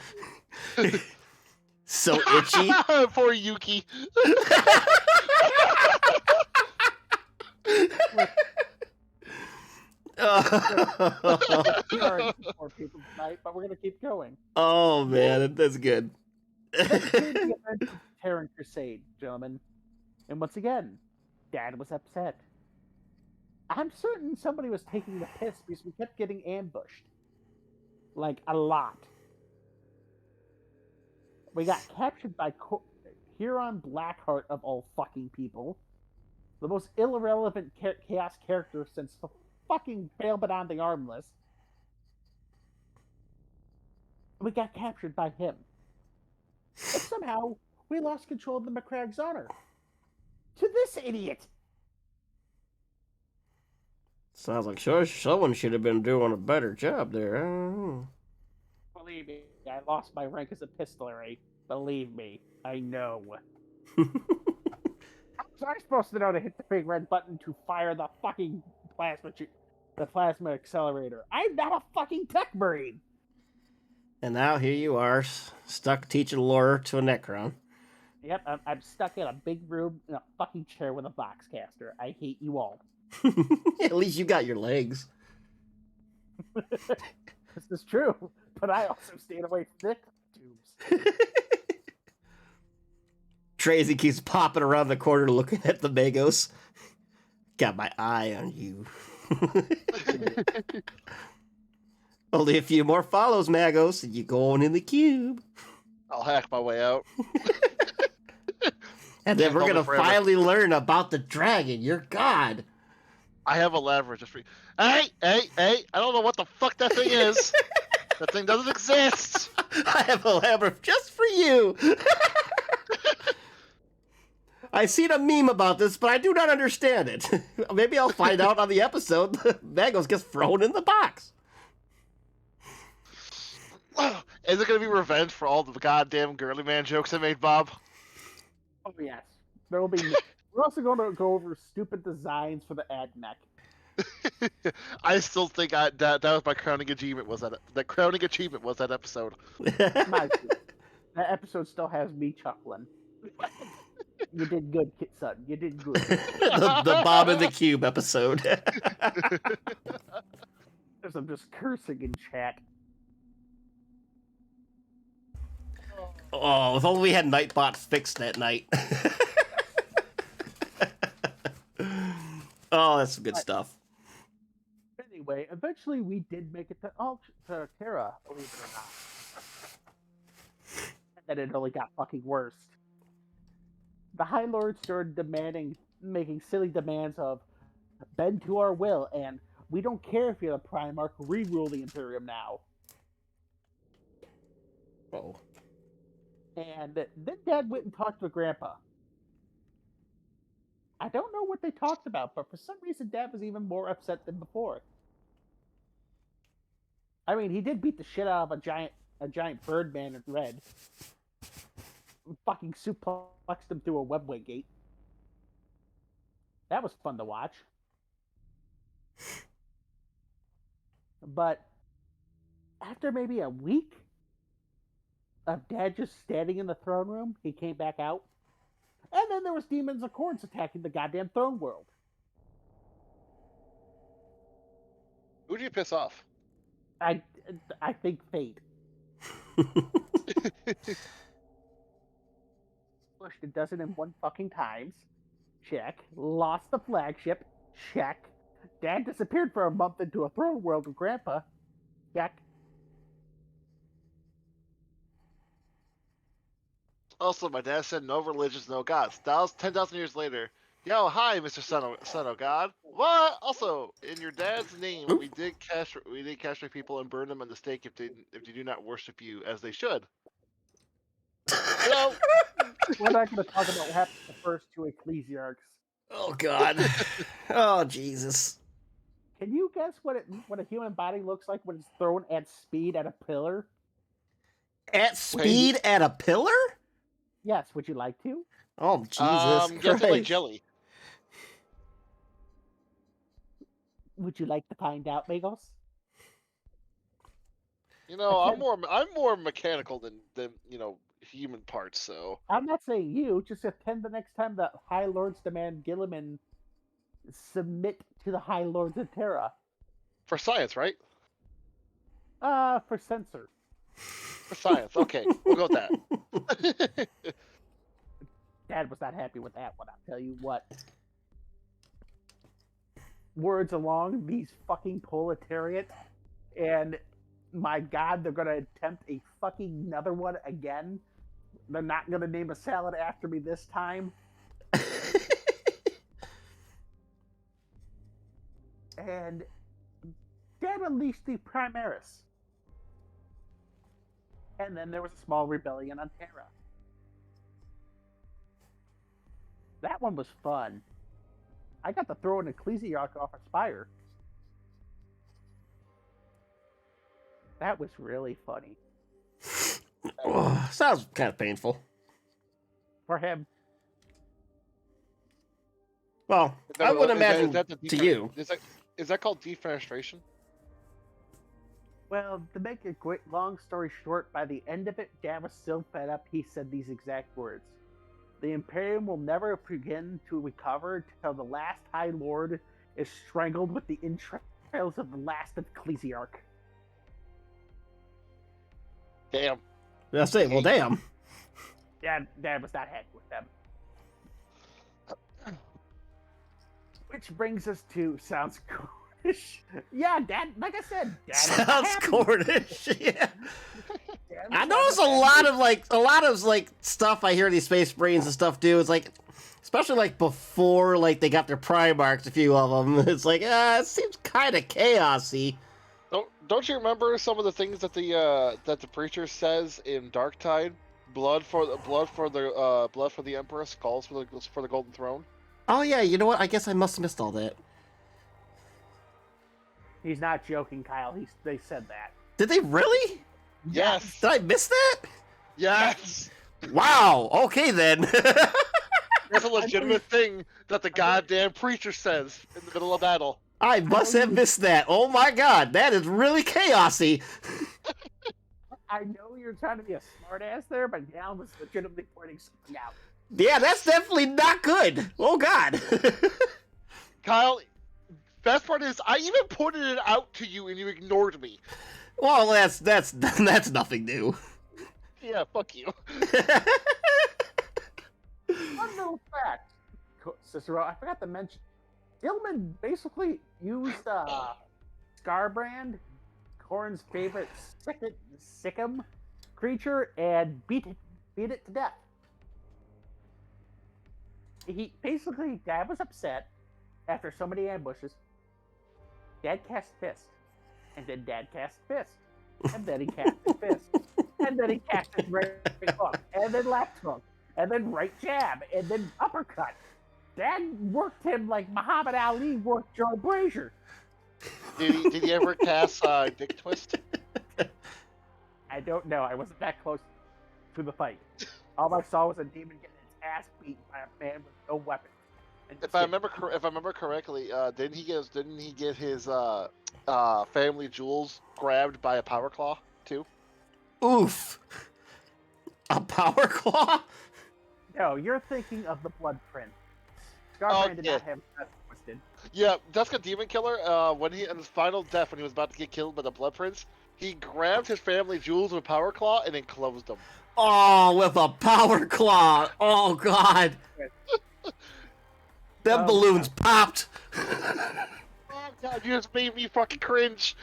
So itchy. Poor Yuki. More people tonight, but we're gonna keep going. Oh, man, that's good. Terran Crusade, gentlemen. And once again, Dad was upset. I'm certain somebody was taking the piss because we kept getting ambushed. Like, a lot. We got captured by Huron Blackheart of all fucking people. The most irrelevant chaos character since the fucking Bailbadon the Armless. We got captured by him. And somehow, we lost control of the McCragg's honor. To this idiot! Sounds like someone should have been doing a better job there. I don't know. Believe me, I lost my rank as a pistolary. Believe me, I know. How was I supposed to know to hit the big red button to fire the fucking plasma accelerator? I'm not a fucking tech marine! And now here you are, stuck teaching lore to a Necron. Yep, I'm stuck in a big room in a fucking chair with a box caster. I hate you all. At least you got your legs. This is true, but I also stayed away from thick tubes. Tracy keeps popping around the corner looking at the Magos. Got my eye on you. Only a few more follows, Magos, and you're going in the cube. I'll hack my way out. And then we're going to finally learn about the dragon, your god. I have a lever just for you. Hey! I don't know what the fuck that thing is. That thing doesn't exist. I have a lever just for you. I seen a meme about this, but I do not understand it. Maybe I'll find out on the episode. Magos gets thrown in the box. Is it going to be revenge for all the goddamn girly man jokes I made, Bob? Oh, yes. There will be. We're also going to go over stupid designs for the ad mech. I still think that was my crowning achievement. Was that crowning achievement was that episode? That episode still has me chuckling. You did good, son. You did good. the Bob in the Cube episode. As I'm just cursing in chat. Oh, if only we had Nightbot fixed that night. Oh, that's some good stuff. Anyway, eventually we did make it to Terra, believe it or not. And then it only got fucking worse. The High Lords started making silly demands of bend to our will, and we don't care if you're the Primarch, re-rule the Imperium now. Oh. And then Dad went and talked to Grandpa. I don't know what they talked about, but for some reason Dad was even more upset than before. I mean, he did beat the shit out of a giant Birdman in red. Fucking suplexed him through a webway gate. That was fun to watch. But after maybe a week of Dad just standing in the throne room, he came back out. And then there was demons of Corns attacking the goddamn throne world. Who did you piss off? I think fate. Pushed a dozen and one fucking times. Check. Lost the flagship. Check. Dad disappeared for a month into a throne world with Grandpa. Check. Also, my dad said no religions, no gods. 10,000 years later. Yo, hi, Mr. Son of God. What? Also, in your dad's name, we did castrate people and burn them on the stake if they do not worship you as they should. You know, We're not going to talk about what happened to the first two ecclesiarchs. Oh, God. Oh, Jesus. Can you guess what a human body looks like when it's thrown at speed at a pillar? At speed at a pillar? Yes, would you like to? Oh, Jesus guess like Christ. jelly. Would you like to find out, Magos? You know, I'm more mechanical than human parts. So I'm not saying you. Just attend the next time the High Lords demand Gilliman submit to the High Lords of Terra. for science, right? For censor. For science. Okay, we'll go with that. Dad was not happy with that one. I'll tell you what. Words along, these fucking proletariat, and my God, they're gonna attempt a fucking another one again. They're not gonna name a salad after me this time. And Dad unleashed the Primaris. And then there was a small rebellion on Terra. That one was fun. I got to throw an ecclesiarch off a spire. That was really funny. Oh, sounds kind of painful. For him. Well, I would imagine to you. Is that called defenestration? Well, to make a quick, long story short, by the end of it, Dad was so fed up, he said these exact words. The Imperium will never begin to recover till the last High Lord is strangled with the entrails of the last ecclesiarch. Damn. That's it. Well, damn. Dad was not happy with them. Which brings us to sounds Cornish. Yeah, Dad. Like I said, Dad Sounds Cornish. Yeah. Dad I was notice not happy. a lot of stuff I hear these Space Marines and stuff do. It's like, especially before they got their Primarchs, a few of them. It's like, it seems kind of chaosy. Don't you remember some of the things that the preacher says in Darktide? Blood for the Emperor, skulls for the Golden Throne. Oh yeah, you know what? I guess I must have missed all that. He's not joking, Kyle. They said that. Did they really? Yes. Did I miss that? Yes. Wow. Okay then. That's a legitimate thing that the goddamn preacher says in the middle of battle. I must have missed that. Oh my god, that is really chaosy. I know you're trying to be a smartass there, but Gal was legitimately pointing something out. Yeah, that's definitely not good. Oh god. Kyle, best part is I even pointed it out to you and you ignored me. Well, that's nothing new. Yeah, fuck you. One little fact, Cicero, I forgot to mention. Gilman basically used Scarbrand, Corrin's favorite Sikkim creature, and beat it to death. He basically, Dad was upset after so many ambushes. Dad cast Fist, and then Dad cast Fist, and then he cast Fist, and then he cast his right hook, and then left hook, and then right jab, and then uppercut. Dad worked him like Muhammad Ali worked Joe Brazier. Did he ever cast Dick Twist? I don't know. I wasn't that close to the fight. All I saw was a demon getting its ass beaten by a man with no weapon. If I remember correctly, didn't he get his family jewels grabbed by a power claw too? Oof. A power claw? No, you're thinking of the Blood Prince. Scarbrand did not have that twisted. Yeah, Duska Demon Killer, when he, in his final death, when he was about to get killed by the Blood Prince, he grabbed his family jewels with a power claw and then closed them. Oh, with a power claw. Oh, God. Them balloons popped. Oh, God, you just made me fucking cringe.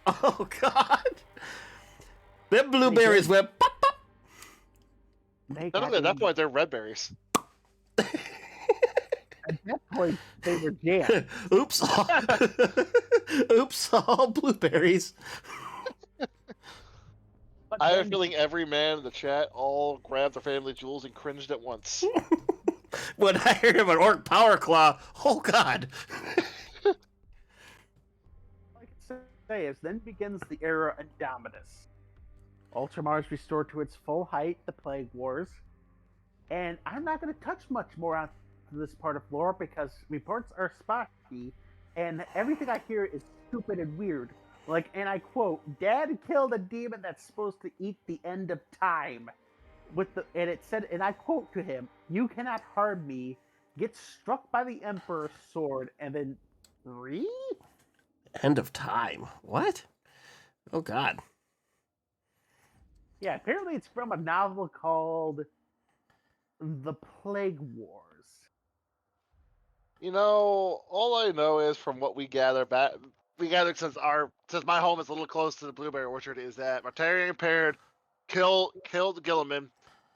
Oh, God. Them blueberries went pop, pop. Not only at that point, they're red berries. At that point, they were jam. Oops. Oops, all blueberries. I have a feeling every man in the chat all grabbed their family jewels and cringed at once. When I heard of an orc power claw, oh God. Like it says, then begins the era Indominus. Ultramar is restored to its full height, the Plague Wars. And I'm not going to touch much more on this part of lore because reports are spotty, and everything I hear is stupid and weird. Like, and I quote, Dad killed a demon that's supposed to eat the end of time. And it said, and I quote to him, you cannot harm me, get struck by the Emperor's sword, and then End of time. What? Oh God. Yeah, apparently it's from a novel called The Plague Wars. You know, all I know is from what we gathered since my home is a little close to the blueberry orchard is that Martarian paired killed Gilliman.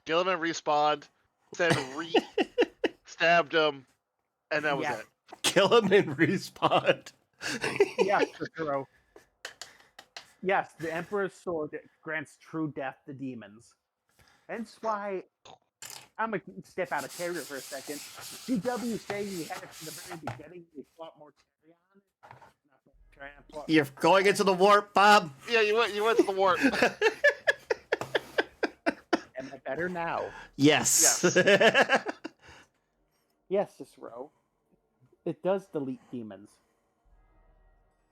Gilliman respawned, then stabbed him, and that was it. Kill him and respawn. Yes, Cicero. Yes, the Emperor's sword grants true death to demons. Hence why I'm gonna step out of character for a second. CW saying he had it from the very beginning. He fought Mortarion. You're going into the warp, Bob. Yeah, you went to the warp. Am I better now? Yes. Yes, Cicero. It does delete demons.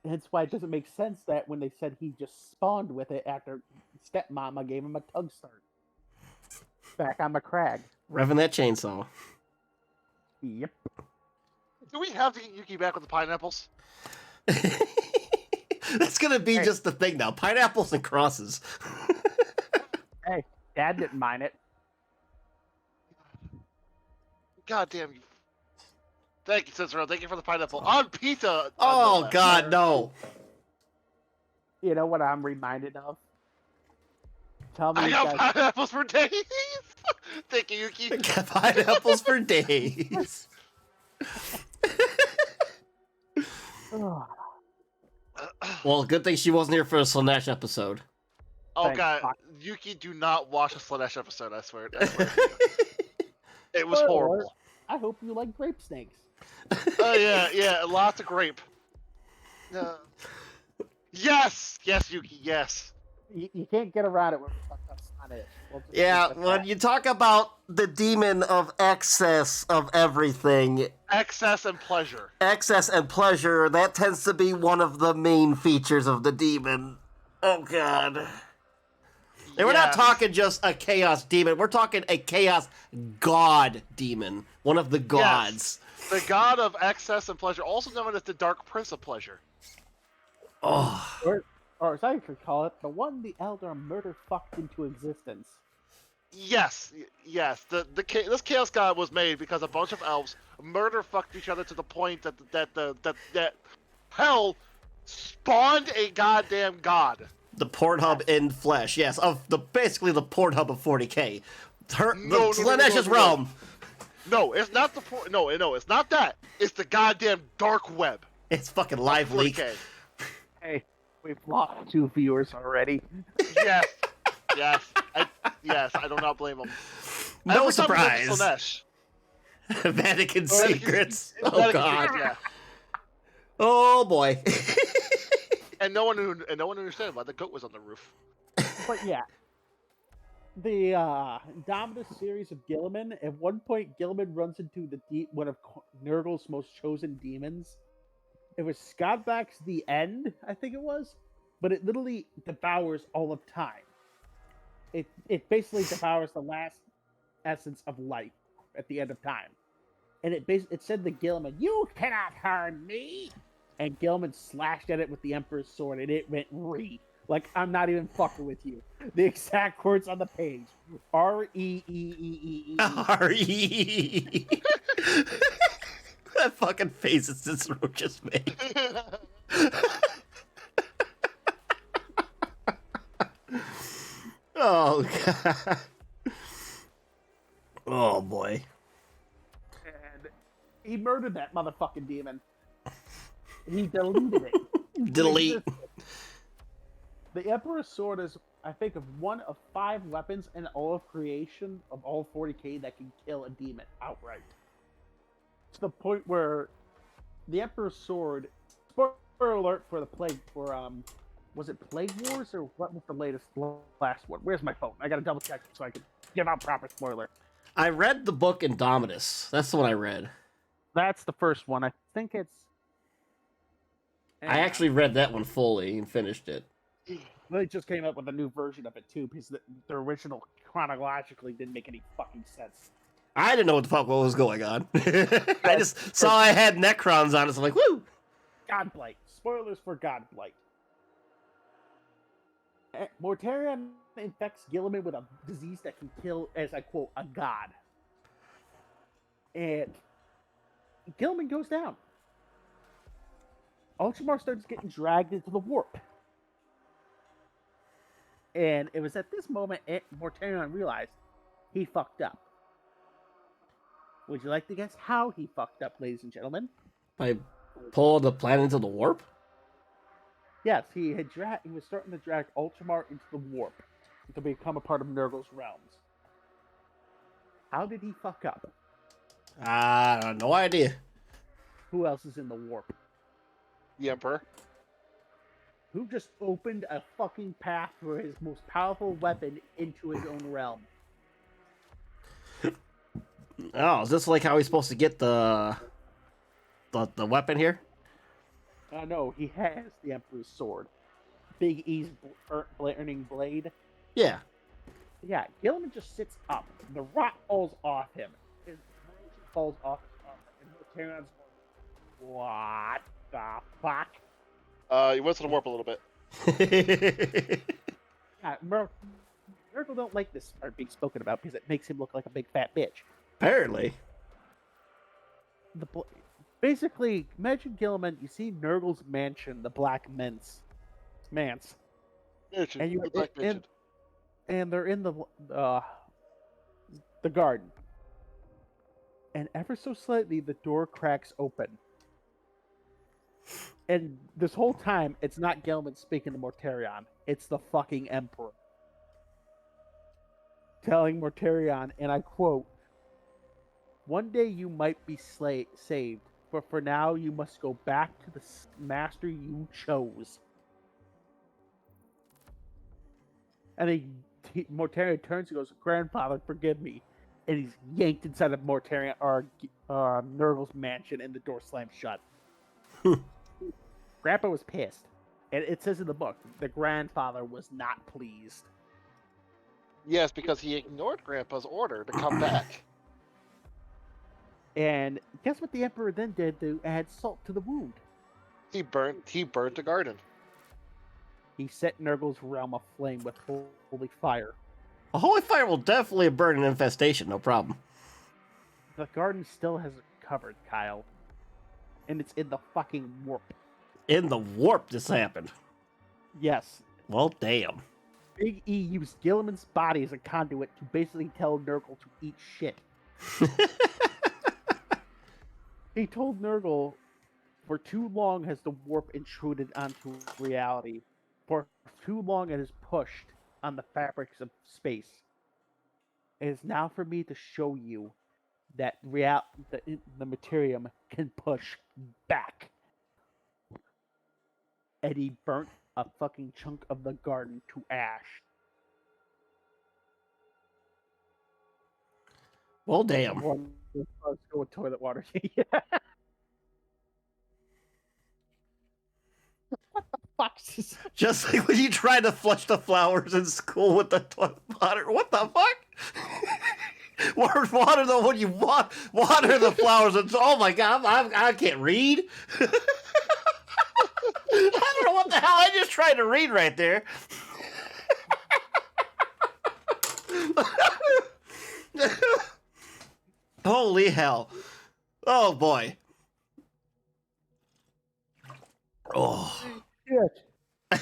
Hence why it doesn't make sense that when they said he just spawned with it after Stepmama gave him a tug start. Back on the crag. Revving that chainsaw. Yep. Do we have to get Yuki back with the pineapples? That's gonna be just the thing now. Pineapples and crosses. Hey, Dad didn't mind it. God damn you. Thank you, Cicero. Thank you for the pineapple. On pizza! Oh God, no. You know what I'm reminded of? Tell me I you got guys... pineapples for days! Thank you, Yuki. Got pineapples for days. Well, good thing she wasn't here for a Slanesh episode. Oh Thanks, God, fuck. Yuki, do not watch a Slanesh episode. I swear. It was horrible. I hope you like grape snakes. Oh yeah, lots of grape. Yes, Yuki, yes. You can't get around it when we talk about on it. We'll just Yeah, leave it at when that. you talk about the demon of excess of everything, Excess and pleasure. excess and pleasure, that tends to be one of the main features of the demon. Oh, God. And we're not Yes. talking just a chaos demon. We're talking a chaos god demon. One of the gods. The god of excess and pleasure, also known as the Dark Prince of Pleasure. Oh. Or as I could call it, the one the elder murder fucked into existence. Yes. This chaos god was made because a bunch of elves murder fucked each other to the point that hell spawned a goddamn god. The Pornhub in flesh, yes. Basically the Pornhub of 40K. No, Slanesh's no. realm. No, it's not no, it's not that. It's the goddamn dark web. It's fucking live leak. 40K. Hey, we've lost 2 viewers already. Yes. I do not blame them. No Every time I surprise. go to Slanesh, Vatican secrets. Oh, Vatican God. Secrets, yeah. Oh, boy. And no one understood why the goat was on the roof. But yeah, the Indominus series of Gilliman. At one point, Gilliman runs into one of Nurgle's most chosen demons. It was Skodback's The End, I think it was, but it literally devours all of time. It basically devours the last essence of life at the end of time, and it said to Gilliman, "You cannot harm me." And Gilliman slashed at it with the Emperor's sword, and it went re. Like, I'm not even fucking with you. The exact words on the page. R-E-E-E-E-E. R.E. That fucking face that Cicero just made. Oh, God. Oh, boy. And he murdered that motherfucking demon. He deleted it. Delete. The Emperor's sword is, I think, one of 5 weapons in all of creation of all 40K that can kill a demon outright. To the point where the Emperor's sword. Spoiler alert for the plague. Was it Plague Wars or what was the last one? Where's my phone? I gotta double check so I can give out proper spoiler. I read the book Indominus. That's the one I read. That's the first one. I think it's. I actually read that one fully and finished it. They just came up with a new version of it too, because the original chronologically didn't make any fucking sense. I didn't know what the fuck was going on. I just saw I had Necrons on it, so I'm like, woo! Godblight. Spoilers for Godblight. Mortarion infects Gilliman with a disease that can kill, as I quote, a god. And Gilliman goes down. Ultramar starts getting dragged into the warp. And it was at this moment Mortarion realized he fucked up. Would you like to guess how he fucked up, ladies and gentlemen? By pulling the planet into the warp? Yes, he was starting to drag Ultramar into the warp to become a part of Nurgle's realms. How did he fuck up? No idea. Who else is in the warp? The Emperor. Who just opened a fucking path for his most powerful weapon into his own realm? Oh, is this like how he's supposed to get the weapon here? No, he has the Emperor's sword. Big E's burning blade. Yeah. Yeah, Gilliman just sits up. The rock falls off him. His corrosion falls off his armor. And Mortarion's going, what the fuck? You went to the warp a little bit. Yeah, Miracle don't like this part being spoken about because it makes him look like a big fat bitch. Apparently. Basically, imagine Gilliman, you see Nurgle's mansion, the Black Manse. And and they're in the garden. And ever so slightly, the door cracks open. And this whole time, it's not Gilliman speaking to Mortarion. It's the fucking Emperor. Telling Mortarion, and I quote, "One day you might be saved, but for now you must go back to the master you chose." And he Mortarion turns and goes, "Grandfather, forgive me," and he's yanked inside of Mortarion or Nurgle's mansion, and the door slams shut. Grandpa was pissed, and it says in the book the grandfather was not pleased. Yes, because he ignored Grandpa's order to come back. And guess what the Emperor then did to add salt to the wound? He burnt the garden. He set Nurgle's realm aflame with holy fire. A holy fire will definitely burn an infestation, no problem. The garden still hasn't recovered, Kyle. And it's in the fucking warp. In the warp, this happened. Yes. Well, damn. Big E used Gilliman's body as a conduit to basically tell Nurgle to eat shit. He told Nurgle, for too long has the warp intruded onto reality. For too long it has pushed on the fabrics of space. It is now for me to show you that the materium can push back. And he burnt a fucking chunk of the garden to ash. Well, damn. Let's go with toilet water. Yeah. What the fuck? Just like when you try to flush the flowers in school with the toilet water. What the fuck? Water the when you water the flowers. And, oh my god, I can't read. I don't know what the hell I just tried to read right there. Holy hell. Oh boy. Oh. Shit.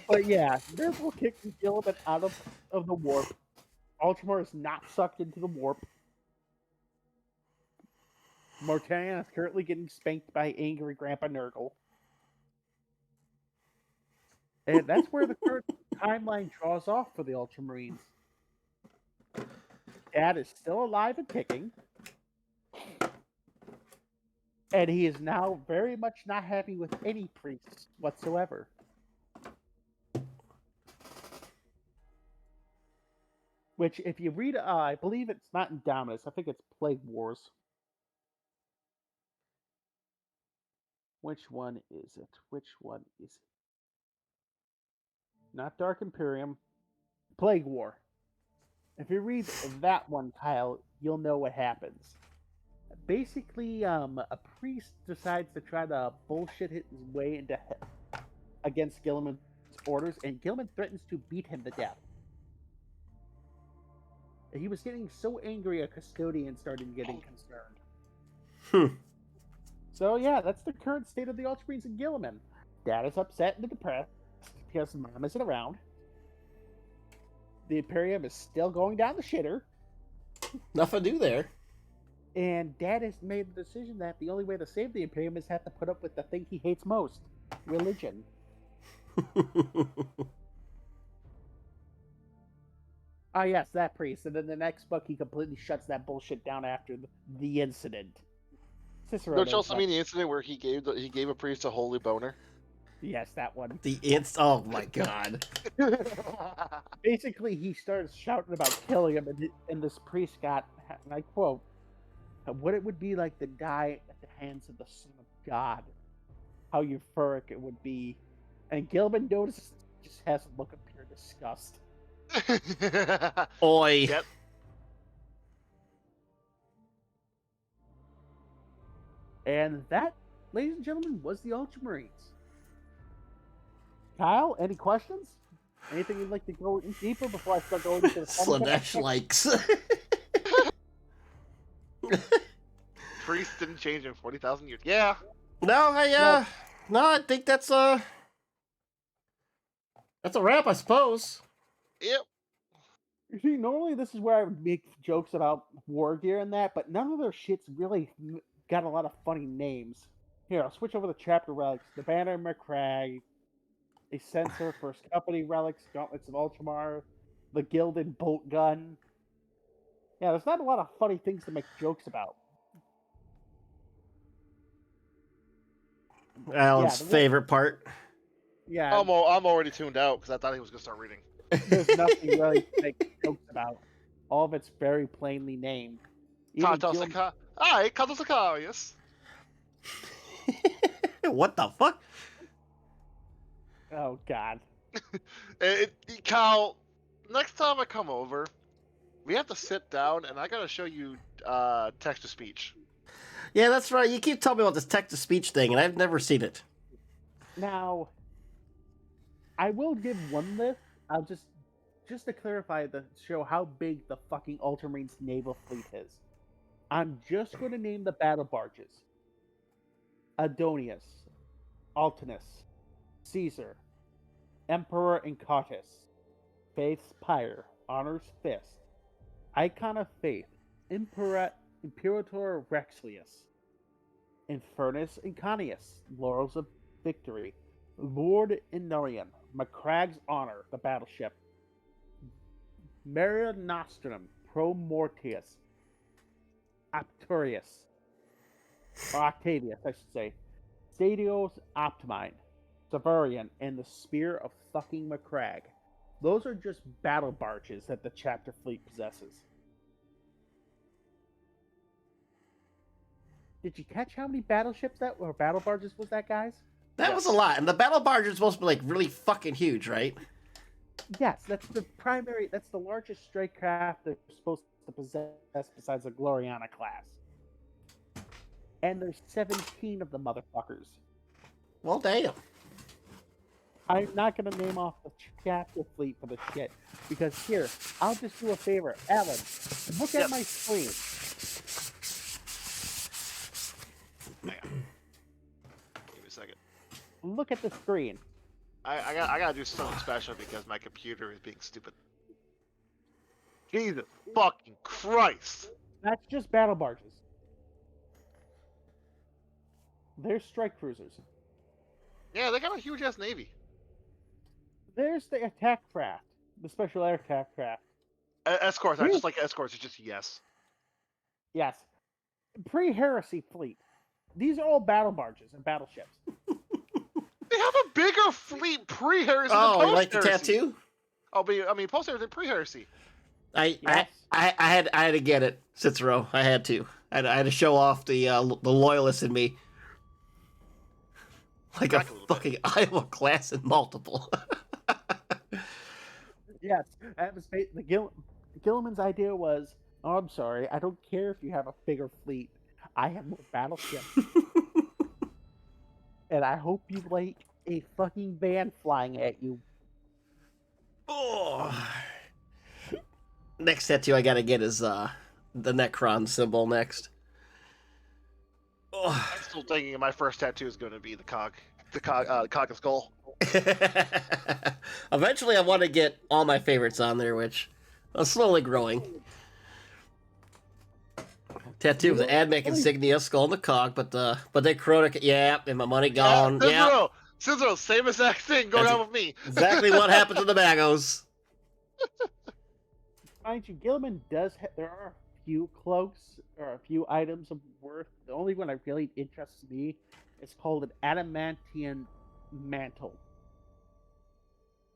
But yeah, Nurgle kicked Gilliman out of the warp. Ultramar is not sucked into the warp. Mortarion is currently getting spanked by angry Grandpa Nurgle. And that's where the current timeline draws off for the Ultramarines. Dad is still alive and kicking. And he is now very much not happy with any priests whatsoever. Which, if you read, I believe it's not in Dominus, I think it's Plague Wars. Which one is it? Which one is it? Not Dark Imperium. Plague War. If you read that one, Kyle, you'll know what happens. Basically, a priest decides to try to bullshit his way into against Gilliman's orders, and Gilliman threatens to beat him to death. He was getting so angry, a custodian started getting concerned. So yeah, that's the current state of the Ultramarines in Gilliman. Dad is upset and depressed because Mom isn't around. The Imperium is still going down the shitter. Nothing new there. And Dad has made the decision that the only way to save the Imperium is have to put up with the thing he hates most. Religion. Ah, yes, that priest. And then the next book, he completely shuts that bullshit down after the incident. Cicero Don't you knows also mean the incident where he gave a priest a holy boner? Yes, that one. Oh my god. Basically, he started shouting about killing him, and this priest got, and I quote, "What it would be like to die at the hands of the Son of God. How euphoric it would be." And Gilman notices, just has a look of pure disgust. Oi. Yep. And that, ladies and gentlemen, was the Ultramarines. Kyle, any questions? Anything you'd like to go in deeper before I start going into the Slanesh likes. Priest didn't change in 40,000 years. Yeah. No, I think that's a wrap, I suppose. Yep. You see, normally this is where I would make jokes about war gear and that, but none of their shit's really got a lot of funny names. Here, I'll switch over to chapter relics. The Banner McCrag, a Censor, First Company relics, Gauntlets of Ultramar, the Gilded Bolt Gun. Yeah, there's not a lot of funny things to make jokes about. Alan's favorite part. Yeah. I'm already tuned out because I thought he was gonna start reading. There's nothing really to make jokes about. All of it's very plainly named. Even Kanto Sicarius. What the fuck? Oh God. Kyle, next time I come over, we have to sit down and I gotta show you text to speech. Yeah, that's right. You keep telling me about this text-to-speech thing, and I've never seen it. Now, I will give one list. I'll just to clarify to show how big the fucking Ultramarines naval fleet is. I'm just going to name the battle barges: Adonius, Altinus, Caesar, Emperor Incatus, Faith's Pyre, Honor's Fist, Icon of Faith, Imperator Rexius, Infernus Incanius, Laurels of Victory, Lord Inarian, Macrag's Honor, the battleship, Mare Nostrum, Pro Mortius, Apturius, or Octavius, I should say, Stadios Optimine, Severian, and the Spear of fucking Macrag. Those are just battle barges that the chapter fleet possesses. Did you catch how many battleships that or battle barges was that, guys? That was a lot, and the battle barge is supposed to be like really fucking huge, right? Yes, that's the primary. That's the largest strike craft they're supposed to possess besides the Gloriana class. And there's 17 of the motherfuckers. Well, damn. I'm not going to name off the chapter fleet for the shit. Because here, I'll just do a favor. Alan, look at my screen. Hang on. Give me a second. Look at the screen. I gotta do something special because my computer is being stupid. Jesus fucking Christ! That's just battle barges. They're strike cruisers. Yeah, they got a huge ass navy. There's the attack craft, the special attack craft. Escorts, I just like escorts. It's just yes. Yes. Pre-heresy fleet. These are all battle barges and battleships. They have a bigger fleet pre-heresy. Oh, than you like the post-heresy. tattoo? Oh, but I mean post-heresy, pre-heresy. Yes. I had to get it, Cicero. I had to. I had to show off the loyalist in me. Like a Crack a little fucking Iowa class in multiple. Yes. That was Gilliman's idea was, oh, I'm sorry, I don't care if you have a bigger fleet. I have more battleships. And I hope you like a fucking van flying at you. Oh. Next tattoo I gotta get is the Necron symbol next. Oh. I'm still thinking my first tattoo is going to be the cock and skull. Eventually I want to get all my favorites on there, which I'm slowly growing. Tattoo of the AdMech insignia, skull and the cog, but they Chronic, yeah, and my money gone. Yeah, Cicero, same exact thing going on with me. Exactly what happened to the Bagos. Mind you, Gilliman does there are a few cloaks or a few items of worth. The only one that really interests me is called an adamantium mantle.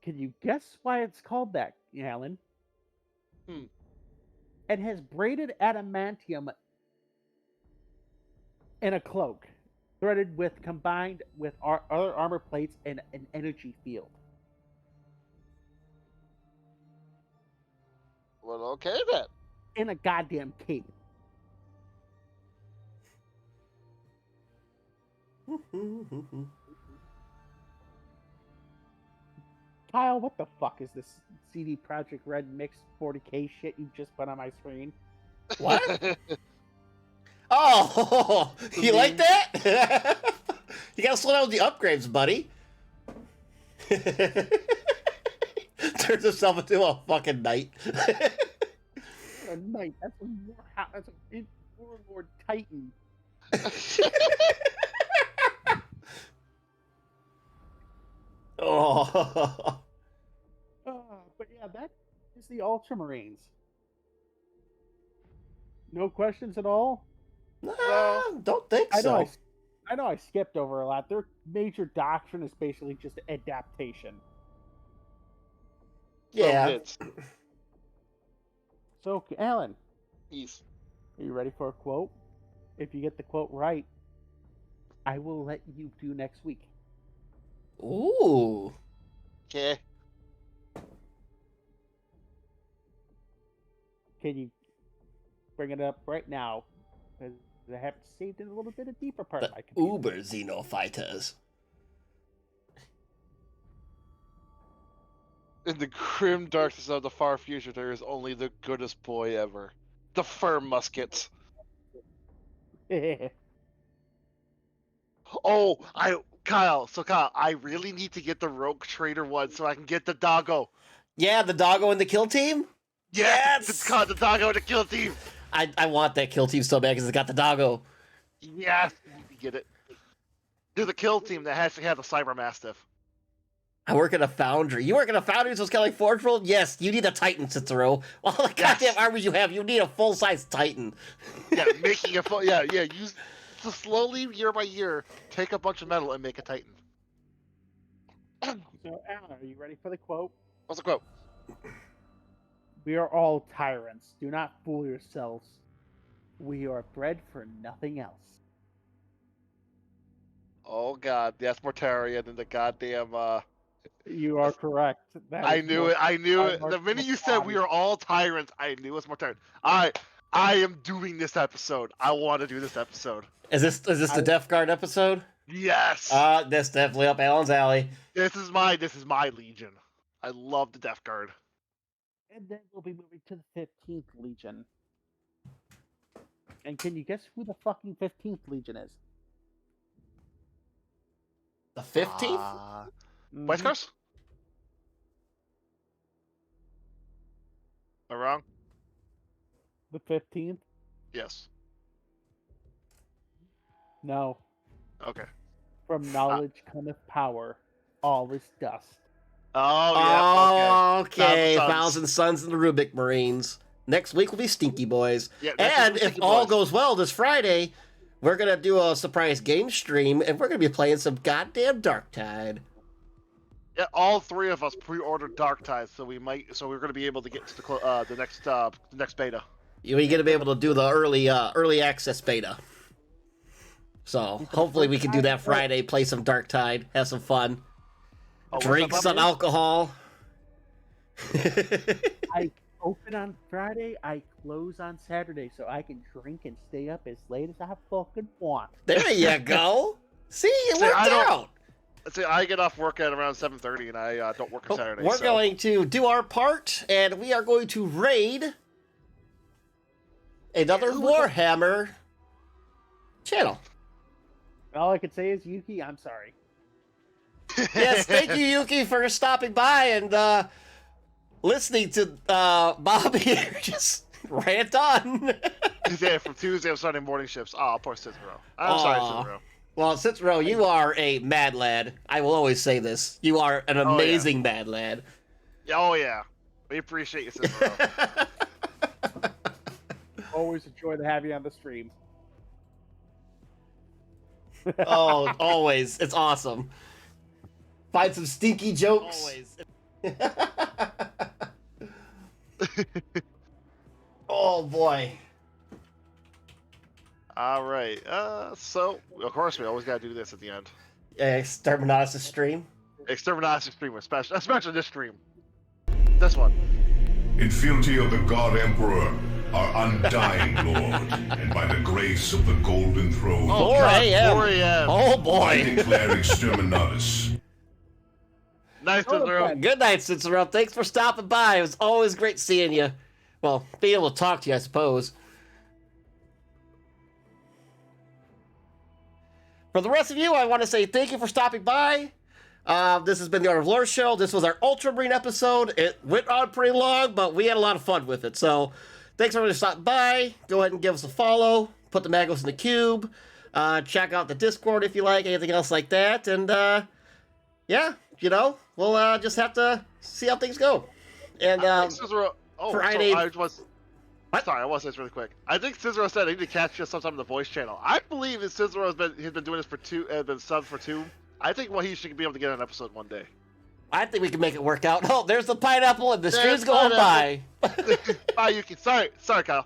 Can you guess why it's called that, Alan? It has braided adamantium in a cloak, threaded with combined with other armor plates and an energy field. Well, okay then. In a goddamn cape. Kyle, what the fuck is this CD Projekt Red mixed 40K shit you just put on my screen? What? Oh, you like that? You gotta slow down with the upgrades, buddy. Turns himself into a fucking knight. A knight. That's a Warlord Titan. Oh. But yeah, that is the Ultramarines. No questions at all? No, don't think so. I know I skipped over a lot. Their major doctrine is basically just adaptation. Yeah. It's So, Alan, ease. are you ready for a quote? If you get the quote right, I will let you do next week. Ooh. Okay. Can you bring it up right now? Because I have it saved in a little bit of deeper part The of my computer. Uber Xenofighters. In the grim darkness of the far future, there is only the goodest boy ever. The fur muskets. Oh, Kyle, I really need to get the Rogue Trader one so I can get the doggo. Yeah, the doggo in the kill team? Yes! It's Yes! called the doggo to kill team. I want that kill team so bad because it's got the doggo. Yes, you need to get it. Do the kill team that has to have the Cyber Mastiff. I work at a foundry. You work at a foundry, so it's kind of like Forge World? Yes, you need a Titan, Cicero. All the Yes. goddamn armies you have, you need a full-size Titan. Yeah, making a full. Yeah. Use to slowly, year by year, take a bunch of metal and make a Titan. So, Alan, are you ready for the quote? What's the quote? We are all tyrants. Do not fool yourselves. We are bred for nothing else. Oh God, that's Mortaria than the goddamn. You are correct. That I is knew more- it. I knew I it. The marked minute my you said we body. are all tyrants, I knew it was Mortaria. I am doing this episode. I want to do this episode. Is this the Death Guard episode? Yes. That's definitely up Alan's alley. This is my Legion. I love the Death Guard. And then we'll be moving to the 15th Legion. And can you guess who the fucking 15th Legion is? The 15th? White Mhm. Scars? Am I wrong? The 15th? Yes. No. Okay. From knowledge cometh power. All is dust. Oh yeah. Okay, Thousand Suns. Thousand Suns and the Rubik Marines. Next week will be Stinky Boys. Yeah, next And week will be if Stinky all Boys. goes well this Friday, we're going to do a surprise game stream, and we're going to be playing some goddamn Darktide. Yeah, all three of us pre-ordered Dark Tide, so we're going to be able to get to the next beta. We're going to be able to do the early access beta. So hopefully we can do that Friday, play some Darktide, have some fun, Oh, drink what's up, some Bobby? alcohol. I open on Friday, I close on Saturday, so I can drink and stay up as late as I fucking want. There you go. See, it See, worked I don't- out. See, I get off work at around 7:30, and I don't work on Saturday. We're so. going to do our part, and we are going to raid another Warhammer channel. All I can say is, Yuki, I'm sorry. Yes, thank you, Yuki, for stopping by and listening to Bobby just rant on. Yeah, from Tuesday I'm starting morning shifts. Oh, poor Cicero. I'm sorry, Aw. Cicero. Well, Cicero, you are a mad lad. I will always say this. You are an yeah. amazing mad lad. Oh yeah, we appreciate you, Cicero. Always a joy to have you on the stream. Oh, always. It's awesome. Find some stinky jokes. Always. Oh, boy. All right. So of course we always gotta do this at the end. Exterminatus stream. Exterminatus stream, especially this stream. This one. In fealty of the God Emperor, our undying Lord, and by the grace of the Golden Throne, 4 God, a.m. 4 a.m. Oh, I boy. declare Exterminatus. Nice, Cicero. Good night, Cicero. Thanks for stopping by. It was always great seeing you. Well, being able to talk to you, I suppose. For the rest of you, I want to say thank you for stopping by. This has been the Art of Lore Show. This was our Ultramarine episode. It went on pretty long, but we had a lot of fun with it. So, thanks for stopping by. Go ahead and give us a follow. Put the Magos in the cube. Check out the Discord if you like, anything else like that. And, yeah, you know, we'll just have to see how things go. And, I think Cicero. Oh, Friday- so I was. What? Sorry, I want to say this really quick. I think Cicero said I need to catch you sometime in the voice channel. I believe that Cicero he's been doing this for been subbed for 2. I think he should be able to get an episode one day. I think we can make it work out. Oh, there's the pineapple and the There's stream's going by. Bye, Yuki. Sorry, Kyle.